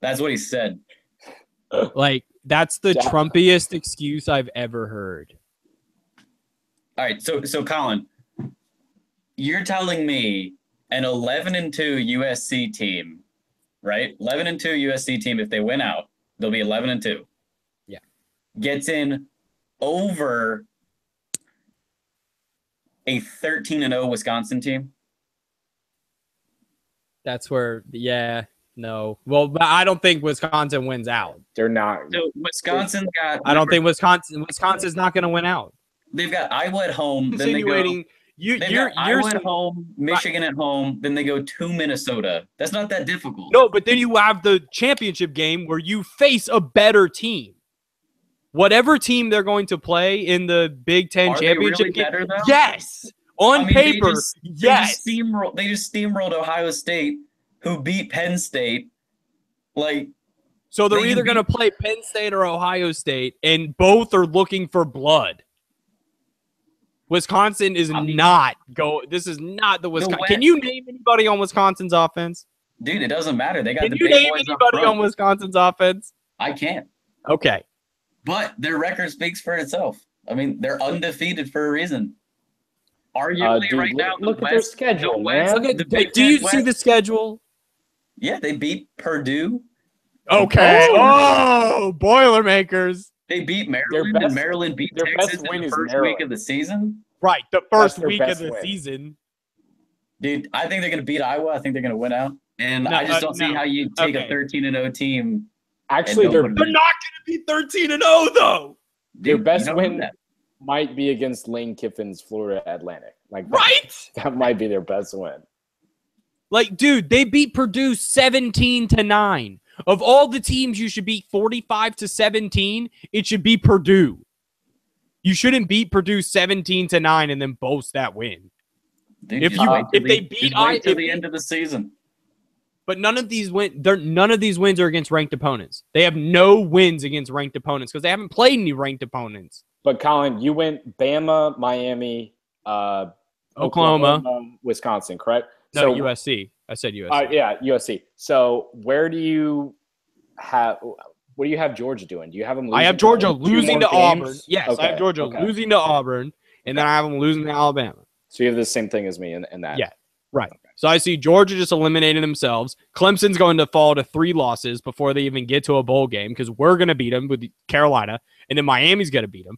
That's what he said. Like, that's the Trumpiest excuse I've ever heard. All right, so Colin, you're telling me an 11-2 USC team, right? 11-2 USC team, if they win out, they'll be 11-2. Yeah. Gets in over a 13-0 Wisconsin team. That's where, yeah, no. Well, but I don't think Wisconsin wins out. They're not. So Wisconsin's got. I don't think Wisconsin's not going to win out. They've got Iowa at home. Insinuating They've got Iowa at home, Michigan at home. Then they go to Minnesota. That's not that difficult. No, but then you have the championship game where you face a better team. Whatever team they're going to play in the Big Ten championship game. Better, though? Yes. On paper, yes. They just steamrolled Ohio State, who beat Penn State. Like, so they're either going to play Penn State or Ohio State, and both are looking for blood. Wisconsin is not go. This is not the Wisconsin. Can you name anybody on Wisconsin's offense? Dude, it doesn't matter. They got Can the you big name boys anybody on Wisconsin's offense? I can't. Okay. But their record speaks for itself. I mean, they're undefeated for a reason. Arguably, dude, right now, look at their schedule, man. Do you see the schedule? Yeah, they beat Purdue. Okay. Oh, Boilermakers. They beat Maryland, and Maryland beat Texas in the first week of the season. Right, the first week of the season. Dude, I think they're going to beat Iowa. I think they're going to win out. And I just don't see how you take a 13-0 team. Actually, they're not going to be 13-0, though. Their best win might be against Lane Kiffin's Florida Atlantic. Like, right? That might be their best win. Like, dude, they beat Purdue 17-9. Of all the teams you should beat 45-17, it should be Purdue. You shouldn't beat Purdue 17-9 and then boast that win. Dude, if they beat Iowa to the end of the season. But none of these wins are against ranked opponents. They have no wins against ranked opponents because they haven't played any ranked opponents. But Colin, you went Bama, Miami, Oklahoma, Wisconsin, correct? No, USC. I said USC. Yeah, USC. So where do you have? What do you have Georgia doing? Do you have them? I have Georgia losing to Auburn. Yes, okay. I have Georgia losing to Auburn, and then I have them losing to Alabama. So you have the same thing as me in that. Yeah, right. Okay. So I see Georgia just eliminating themselves. Clemson's going to fall to 3 losses before they even get to a bowl game because we're going to beat them with Carolina, and then Miami's going to beat them.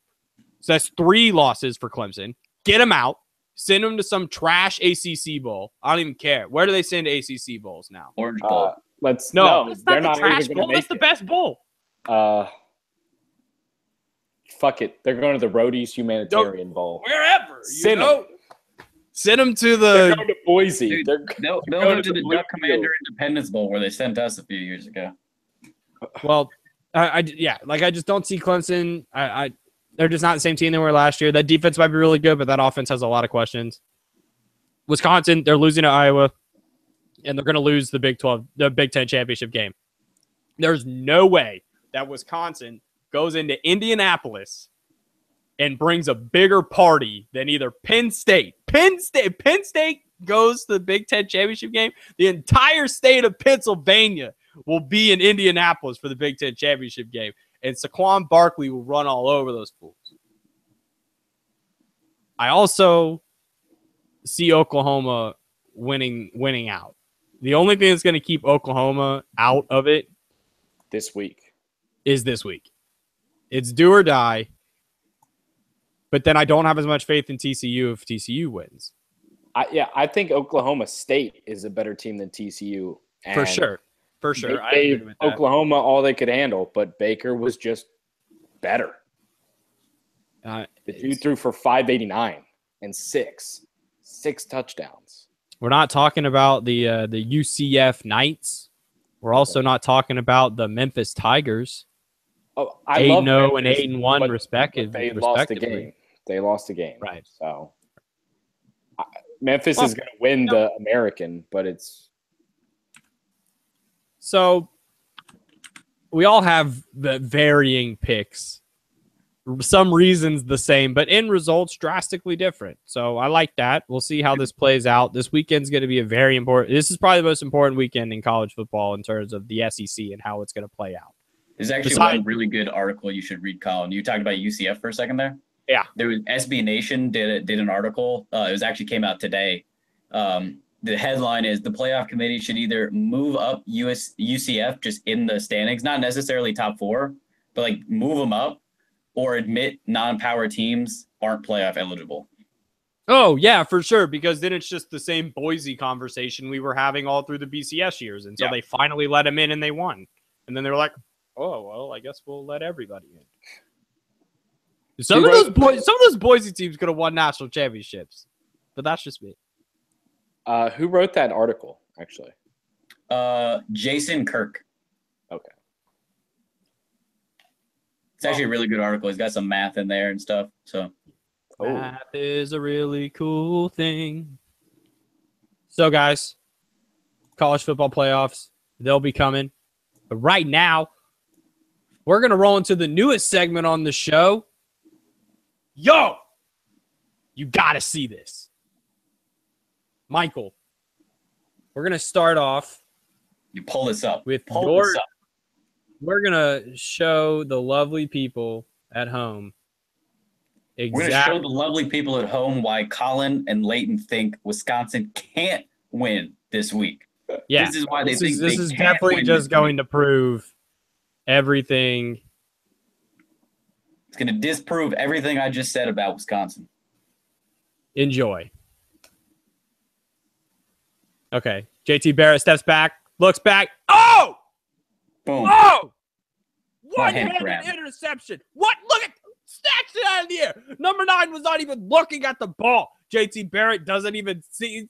So that's 3 losses for Clemson. Get them out. Send them to some trash ACC bowl. I don't even care. Where do they send ACC bowls now? Orange Bowl. That's they're not the trash bowl. That's the best bowl. Fuck it. They're going to the Rhodes Humanitarian Bowl. Wherever. Send them to the. They're going to Boise. Dude, they'll go to the Duck Commander Independence Bowl where they sent us a few years ago. Well, I just don't see Clemson. They're just not the same team they were last year. That defense might be really good, but that offense has a lot of questions. Wisconsin, they're losing to Iowa, and they're going to lose the Big Ten championship game. There's no way that Wisconsin goes into Indianapolis and brings a bigger party than either Penn State, Penn State goes to the Big Ten championship game, the entire state of Pennsylvania will be in Indianapolis for the Big Ten championship game, and Saquon Barkley will run all over those fools. I also see Oklahoma winning out. The only thing that's going to keep Oklahoma out of it this week. It's do or die. But then I don't have as much faith in TCU if TCU wins. I think Oklahoma State is a better team than TCU. For sure. I gave Oklahoma all they could handle, but Baker was just better. The dude threw for 589 and six touchdowns. We're not talking about the UCF Knights. We're also not talking about the Memphis Tigers. Oh, I love 8-0 and 8-1 respectively. They lost a game. Right. So Memphis is going to win the American, but it's. So we all have the varying picks. Some reasons the same, but in results drastically different. So I like that. We'll see how this plays out. This weekend's going to be a very important. This is probably the most important weekend in college football in terms of the SEC and how it's going to play out. There's actually one really good article you should read, Colin. You talked about UCF for a second there. Yeah. There was SB Nation did an article. It actually came out today. The headline is the playoff committee should either move up UCF just in the standings, not necessarily top 4, but like move them up, or admit non-power teams aren't playoff eligible. Oh, yeah, for sure, because then it's just the same Boise conversation we were having all through the BCS years until they finally let them in and they won. And then they were like, oh, well, I guess we'll let everybody in. Some of those Boise teams could have won national championships, but that's just me. Who wrote that article, actually? Jason Kirk. Okay. It's actually a really good article. He's got some math in there and stuff. So math is a really cool thing. So, guys, college football playoffs, they'll be coming. But right now, we're going to roll into the newest segment on the show. Yo, you got to see this. Michael, we're going to start off. You pull this up. We're going to show the lovely people at home. We're going to show the lovely people at home why Colin and Layton think Wisconsin can't win this week. Yeah. This is why they think this is definitely just going to prove everything. It's going to disprove everything I just said about Wisconsin. Enjoy. Okay. JT Barrett steps back, looks back. Oh! Boom. Oh! One-handed interception. What? Look at snatched it out of the air. Number 9 was not even looking at the ball. JT Barrett doesn't even see.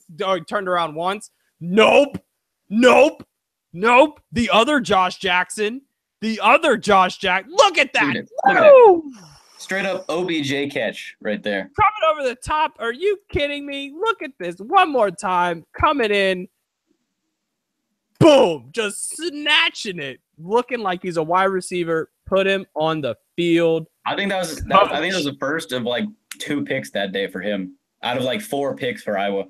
Turned around once. Nope. The other Josh Jackson. Look at that. Look at that. Straight up OBJ catch right there. Coming over the top. Are you kidding me? Look at this. One more time. Coming in. Boom. Just snatching it. Looking like he's a wide receiver. Put him on the field. I think that was the first of like 2 picks that day for him. Out of like 4 picks for Iowa.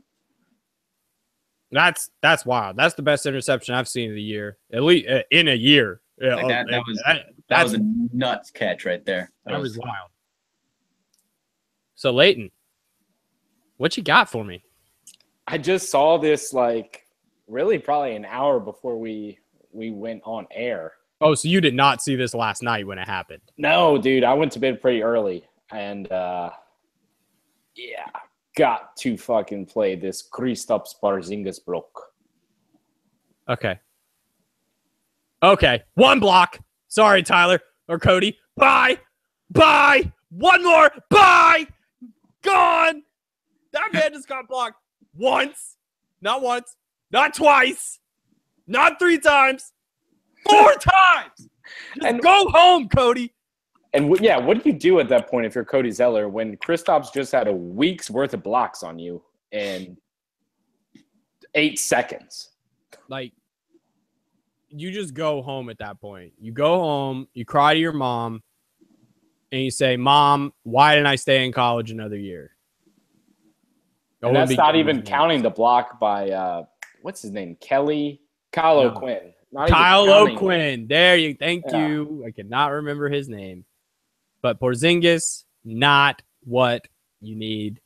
That's wild. That's the best interception I've seen of the year. At least in a year. Like that was a nuts catch right there. That was wild. So, Layton, what you got for me? I just saw this really probably an hour before we went on air. Oh, so you did not see this last night when it happened? No, dude. I went to bed pretty early. And, got to fucking play this Kristaps Porzingis block. Okay. 1 block. Sorry, Tyler or Cody. Bye. One more. Bye. Gone. That man just got blocked once. Not once. Not twice. Not 3 times. 4 times. Just go home, Cody. And what do you do at that point if you're Cody Zeller when Kristaps just had a week's worth of blocks on you in 8 seconds? You just go home at that point. You go home, you cry to your mom, and you say, Mom, why didn't I stay in college another year? And that's not even counting the block by what's his name? Kyle O'Quinn. Kyle O'Quinn. There you thank you. I cannot remember his name. But Porzingis, not what you need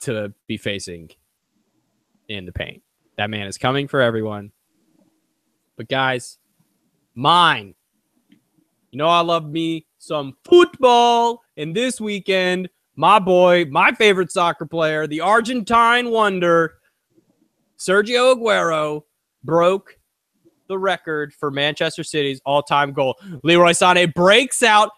to be facing in the paint. That man is coming for everyone. But guys, mine. You know I love me some football. And this weekend, my boy, my favorite soccer player, the Argentine wonder, Sergio Aguero, broke the record for Manchester City's all-time goal. Leroy Sané breaks out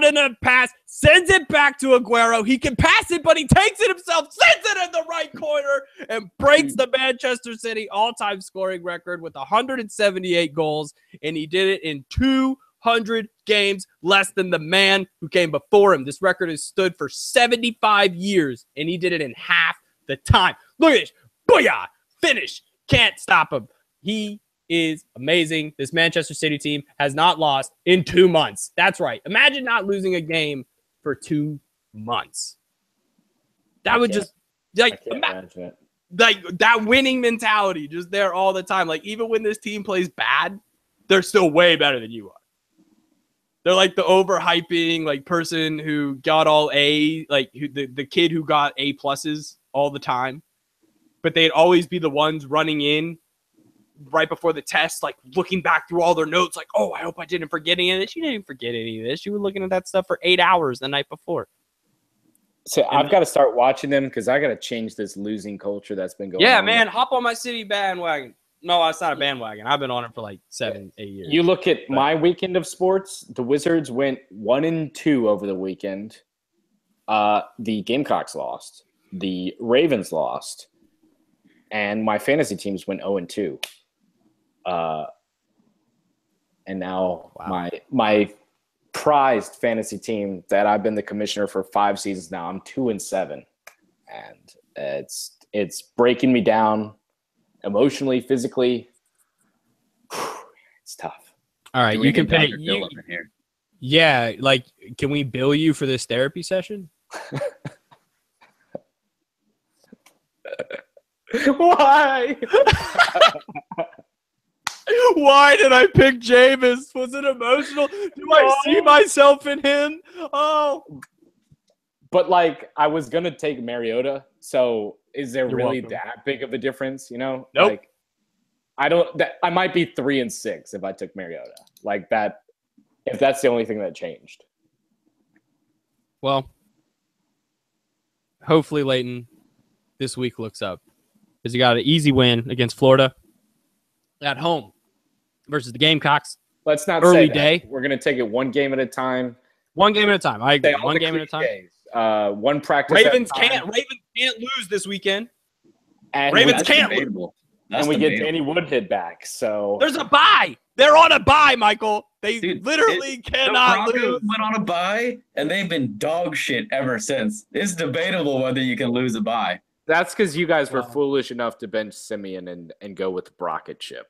in a pass, sends it back to Aguero. He can pass it, but he takes it himself, sends it in the right corner, and breaks the Manchester City all-time scoring record with 178 goals, and he did it in 200 games, less than the man who came before him. This record has stood for 75 years, and he did it in half the time. Look at this. Booyah! Finish. Can't stop him. He is amazing. This Manchester City team has not lost in 2 months. That's right. Imagine not losing a game for 2 months. That would just like that winning mentality just there all the time. Like even when this team plays bad, they're still way better than you are. They're like the overhyping like person who got all A, like the kid who got A pluses all the time, but they'd always be the ones running in right before the test, like looking back through all their notes, like, oh, I hope I didn't forget any of this. You didn't forget any of this. You were looking at that stuff for 8 hours the night before. So I've got to start watching them because I got to change this losing culture that's been going on. Yeah, man, hop on my City bandwagon. No, it's not a bandwagon. I've been on it for like 7-8 years. You look at my weekend of sports, the Wizards went 1-2 over the weekend. The Gamecocks lost. The Ravens lost. And my fantasy teams went 0-2. And now my prized fantasy team that I've been the commissioner for 5 seasons now, I'm 2-7, and it's breaking me down emotionally, physically. It's tough. All right, you can pay. Yeah, like, can we bill you for this therapy session? Why? Why did I pick Jameis? Was it emotional? Do I see myself in him? Oh. But, like, I was going to take Mariota, so is there really welcome. that big of a difference, you know? Nope. Like, I might be 3-6 if I took Mariota. Like, that, if that's the only thing that changed. Well, hopefully, Layton, this week looks up. Because you got an easy win against Florida at home versus the Gamecocks. Let's not early say that. Day. We're going to take it one game at a time. One game at a time. I agree. One game at a time. One practice. Ravens can't lose this weekend. And Ravens can't lose. And we get Danny Woodhead back. So there's a bye. They're on a bye, Michael. They literally cannot the Broncos lose. Went on a bye, and they've been dog shit ever since. It's debatable whether you can lose a bye. That's because you guys were foolish enough to bench Simeon and go with Brockett chip.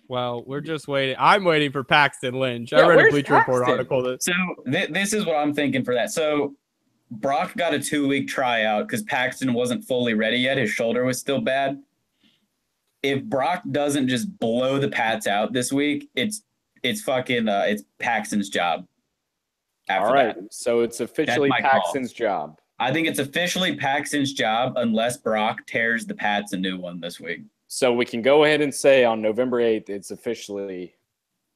Well, we're just waiting. I'm waiting for Paxton Lynch. I read a Bleacher Report article. So this is what I'm thinking for that. So Brock got a 2-week tryout because Paxton wasn't fully ready yet. His shoulder was still bad. If Brock doesn't just blow the Pats out this week, it's Paxton's job. All right. So it's officially Paxton's job. I think it's officially Paxton's job unless Brock tears the Pats a new one this week. So we can go ahead and say on November 8th, it's officially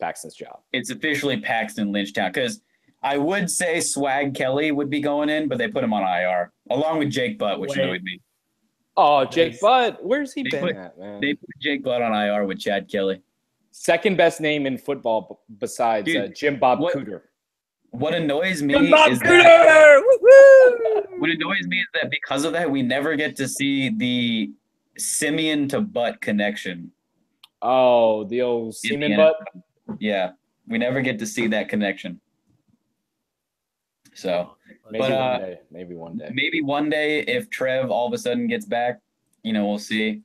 Paxton's job. It's officially Paxton Lynchtown because I would say Swag Kelly would be going in, but they put him on IR along with Jake Butt, which annoyed me. Oh, Jake Butt. Where's he been at, man? They put Jake Butt on IR with Chad Kelly. Second best name in football besides Jim Bob Cooter. What annoys me is that because of that, we never get to see the Simeon to Butt connection. Oh, the old Simeon Butt? Yeah, we never get to see that connection. So maybe one day if Trev all of a sudden gets back, we'll see.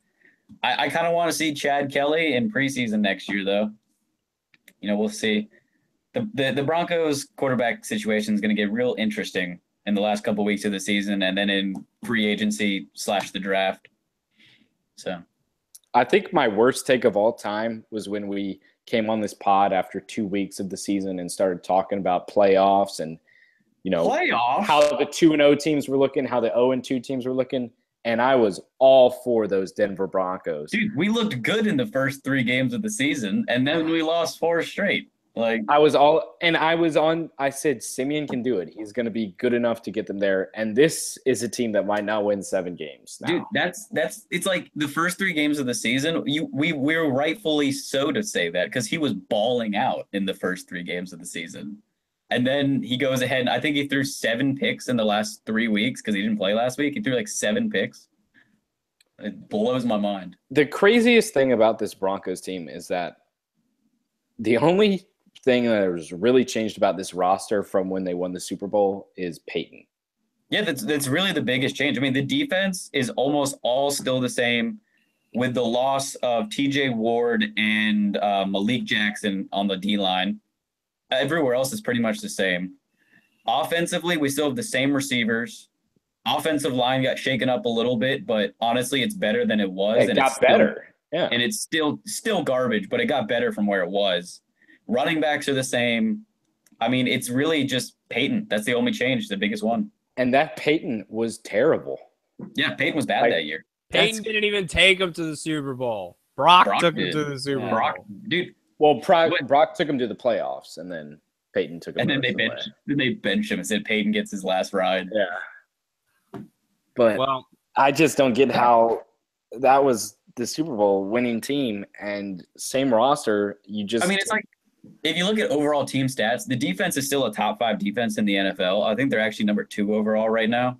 I kind of want to see Chad Kelly in preseason next year, though. We'll see. The Broncos quarterback situation is going to get real interesting in the last couple weeks of the season, and then in free agency / the draft. So I think my worst take of all time was when we came on this pod after 2 weeks of the season and started talking about playoffs and, how the 2-0 teams were looking, how the 0-2 teams were looking. And I was all for those Denver Broncos. Dude, we looked good in the first 3 games of the season, and then we lost 4 straight. I said, Simeon can do it. He's going to be good enough to get them there. And this is a team that might not win 7 games now. Dude, it's like the first 3 games of the season. We're rightfully so to say that because he was balling out in the first 3 games of the season. And then he goes ahead and I think he threw 7 picks in the last 3 weeks because he didn't play last week. He threw like 7 picks. It blows my mind. The craziest thing about this Broncos team is that the only thing that has really changed about this roster from when they won the Super Bowl is Peyton. Yeah, that's really the biggest change. I mean, the defense is almost all still the same with the loss of TJ Ward and Malik Jackson on the D-line. Everywhere else is pretty much the same. Offensively, we still have the same receivers. Offensive line got shaken up a little bit, but honestly, it's better than it was. It got better. Yeah. And it's still garbage, but it got better from where it was. Running backs are the same. I mean, it's really just Peyton. That's the only change, the biggest one. And that Peyton was terrible. Yeah, Peyton was bad that year. Peyton didn't even take him to the Super Bowl. Brock took him to the Super Bowl. Dude. Well, Brock took him to the playoffs, and then Peyton took him. And then they benched him and said Peyton gets his last ride. Yeah. But I just don't get how that was the Super Bowl winning team and same roster. I mean, it's like if you look at overall team stats, the defense is still a top 5 defense in the NFL. I think they're actually number 2 overall right now.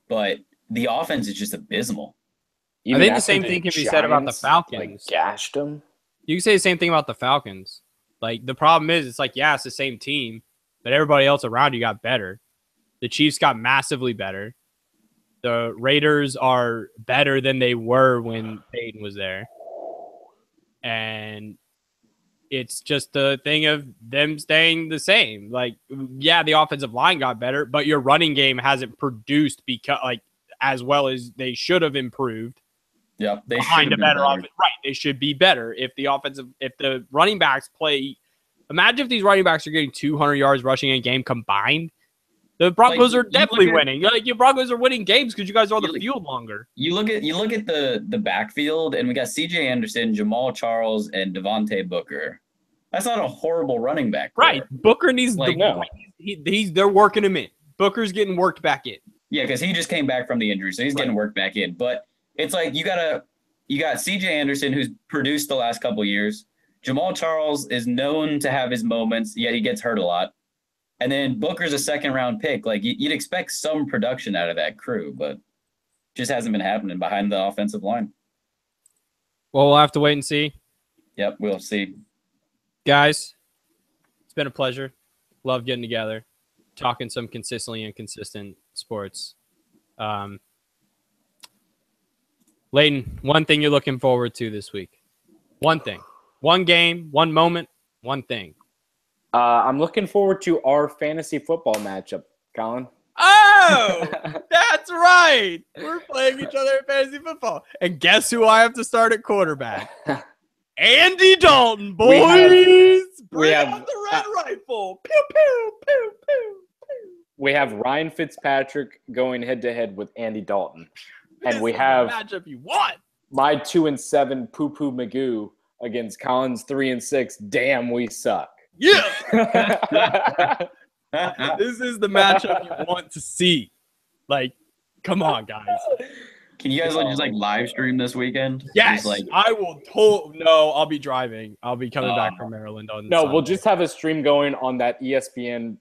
But the offense is just abysmal. I think the same thing can be said about the Falcons. Gashed them. You can say the same thing about the Falcons. Like, the problem is, it's like, yeah, it's the same team, but everybody else around you got better. The Chiefs got massively better. The Raiders are better than they were when Peyton was there. And it's just the thing of them staying the same. Like, yeah, the offensive line got better, but your running game hasn't produced as well as they should have improved. Yeah, they behind a better offense. Right, they should be better if the running backs play. Imagine if these running backs are getting 200 yards rushing a game combined. The Broncos are definitely winning. Your Broncos are winning games because you guys are on the field longer. You look at the backfield, and we got C.J. Anderson, Jamal Charles, and Devontae Booker. That's not a horrible running back. Right, Booker needs they're working him in. Booker's getting worked back in. Yeah, because he just came back from the injury, so he's getting worked back in. But it's like you got C.J. Anderson, who's produced the last couple years. Jamal Charles is known to have his moments, yet he gets hurt a lot. And then Booker's a 2nd-round pick. Like, you'd expect some production out of that crew, but just hasn't been happening behind the offensive line. Well, we'll have to wait and see. Yep, we'll see. Guys, it's been a pleasure. Love getting together, talking some consistently inconsistent sports. Layton, one thing you're looking forward to this week. One thing. One game, one moment, one thing. I'm looking forward to our fantasy football matchup, Colin. Oh, that's right. We're playing each other in fantasy football. And guess who I have to start at quarterback? Andy Dalton, boys. Bring out the red rifle. Pew, pew, pew, pew, pew. We have Ryan Fitzpatrick going head-to-head with Andy Dalton. And we have matchup you want. My 2-7 Poo-Poo Magoo against Colin's 3-6. Damn, we suck. Yeah. This is the matchup you want to see. Like, come on, guys. Can you guys just live stream this weekend? Yes, I will. No, I'll be driving. I'll be coming back from Maryland on. No, Sunday. We'll just have a stream going on that ESPN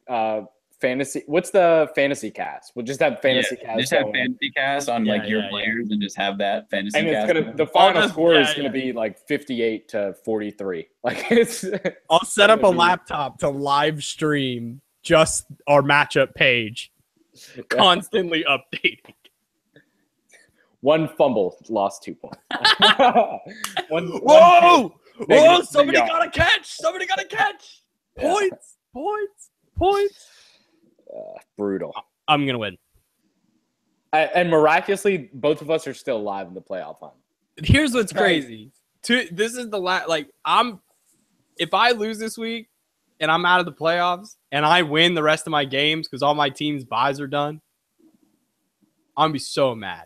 fantasy. What's the fantasy cast? We'll just have fantasy cast. Just have fantasy cast on your players and just have that fantasy and cast. And the final score is gonna be 58-43. I'll set up a laptop to live stream just our matchup page, constantly updating. One fumble, lost 2 points. Whoa! Somebody got a catch! Points! Brutal. I'm going to win. And miraculously, both of us are still alive in the playoff hunt. Here's what's crazy. This is the last. Like, if I lose this week and I'm out of the playoffs and I win the rest of my games because all my team's buys are done, I'm going to be so mad.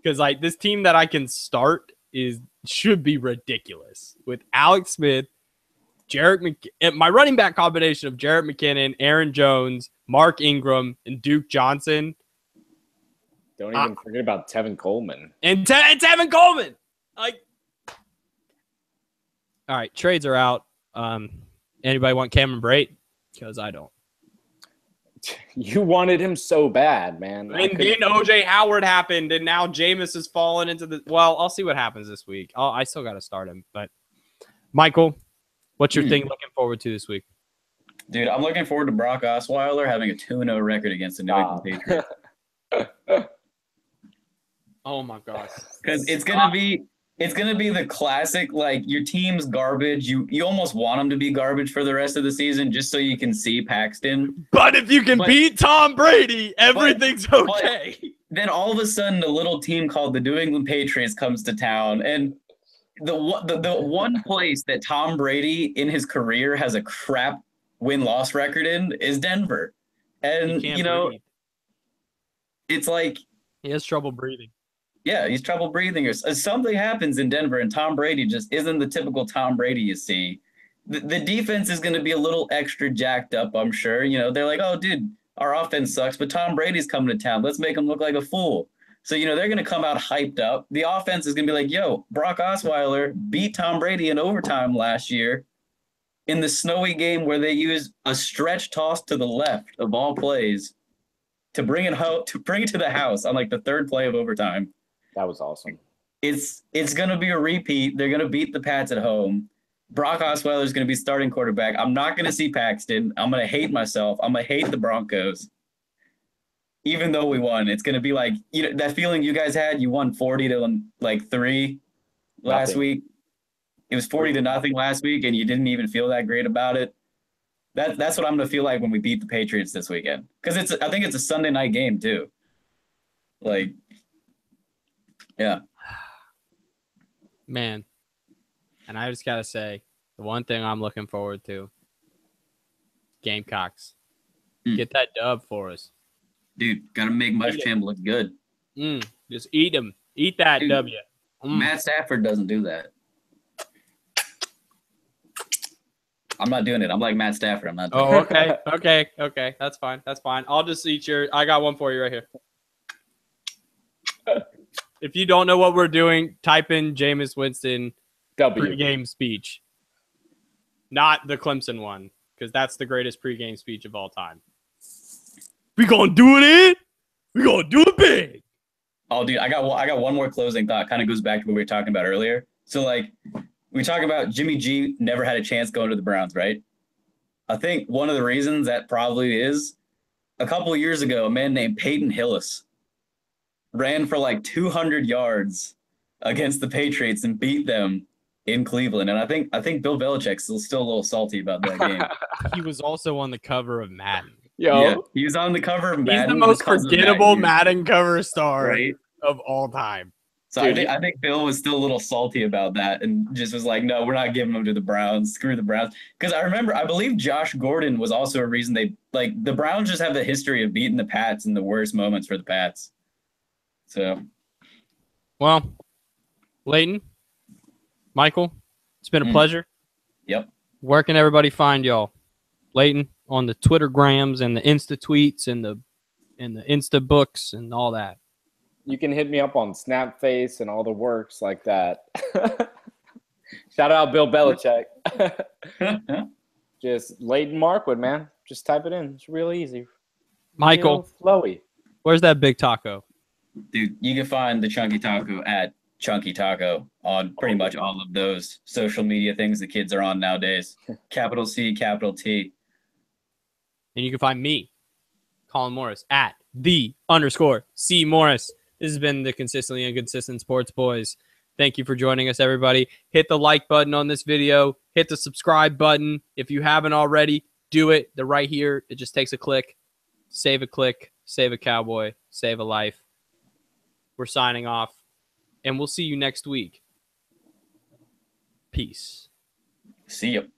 Because, like, this team that I can start should be ridiculous. With Alex Smith, my running back combination of Jarrett McKinnon, Aaron Jones, Mark Ingram, and Duke Johnson. Don't even forget about Tevin Coleman. And Tevin Coleman. Like, all right, trades are out. Anybody want Cameron Brate? Because I don't. You wanted him so bad, man. And then OJ Howard happened, and now Jameis has fallen into the. Well, I'll see what happens this week. I still got to start him. But, Michael, what's your thing looking forward to this week? Dude, I'm looking forward to Brock Osweiler having a 2-0 record against the New England Patriots. Oh, my gosh. Because it's going to be the classic, like, your team's garbage. You almost want them to be garbage for the rest of the season just so you can see Paxton. But if you can beat Tom Brady, everything's okay. Then all of a sudden, a little team called the New England Patriots comes to town. And the one place that Tom Brady in his career has a crap win-loss record in is Denver. And, breathe. It's like... He has trouble breathing. Yeah, he's trouble breathing. Or something happens in Denver, and Tom Brady just isn't the typical Tom Brady you see. The defense is going to be a little extra jacked up, I'm sure. They're like, oh, dude, our offense sucks, but Tom Brady's coming to town. Let's make him look like a fool. So, they're going to come out hyped up. The offense is going to be like, yo, Brock Osweiler beat Tom Brady in overtime last year in the snowy game where they used a stretch toss to the left of all plays to bring it to the house on like the third play of overtime. That was awesome. It's going to be a repeat. They're going to beat the Pats at home. Brock Osweiler is going to be starting quarterback. I'm not going to see Paxton. I'm going to hate myself. I'm going to hate the Broncos. Even though we won, it's going to be like, that feeling you guys had, you won 40-3 last week. It was 40-0 last week, and you didn't even feel that great about it. That's what I'm going to feel like when we beat the Patriots this weekend. Because I think it's a Sunday night game, too. Like, yeah. Man. And I just got to say, the one thing I'm looking forward to, Gamecocks. Get that dub for us. Dude, got to make Muschamp look good. Just eat them. Eat that W. Matt Stafford doesn't do that. I'm not doing it. I'm like Matt Stafford. I'm not doing it. Okay. That's fine. I'll just eat I got one for you right here. If you don't know what we're doing, type in Jameis Winston pregame speech. Not the Clemson one, because that's the greatest pregame speech of all time. We gonna do it. We gonna do it big. Oh, dude, I got one more closing thought. Kind of goes back to what we were talking about earlier. So, like, we talk about Jimmy G never had a chance going to the Browns, right? I think one of the reasons that probably is a couple of years ago, a man named Peyton Hillis ran for like 200 yards against the Patriots and beat them in Cleveland. And I think Bill Belichick's still a little salty about that game. He was also on the cover of Madden. Yeah, he was on the cover of Madden. He's the most forgettable Madden cover star of all time. So I think Bill was still a little salty about that and just was like, no, we're not giving them to the Browns. Screw the Browns. Because I believe Josh Gordon was also a reason the Browns just have the history of beating the Pats in the worst moments for the Pats. So. Well, Layton, Michael, it's been a pleasure. Yep. Where can everybody find y'all? Layton, on the Twittergrams and the Insta tweets and the Insta books and all that. You can hit me up on Snapface and all the works like that. Shout out Bill Belichick. Just Layton Markwood, man. Just type it in. It's real easy. Michael, real flowy. Where's that big taco? Dude, you can find the Chunky Taco at Chunky Taco on pretty much all of those social media things the kids are on nowadays. Capital C, capital T. And you can find me, Colin Morris, at _C Morris. This has been the Consistently Inconsistent Sports Boys. Thank you for joining us, everybody. Hit the like button on this video. Hit the subscribe button. If you haven't already, do it. They're right here. It just takes a click. Save a click, save a cowboy, save a life. We're signing off, and we'll see you next week. Peace. See you.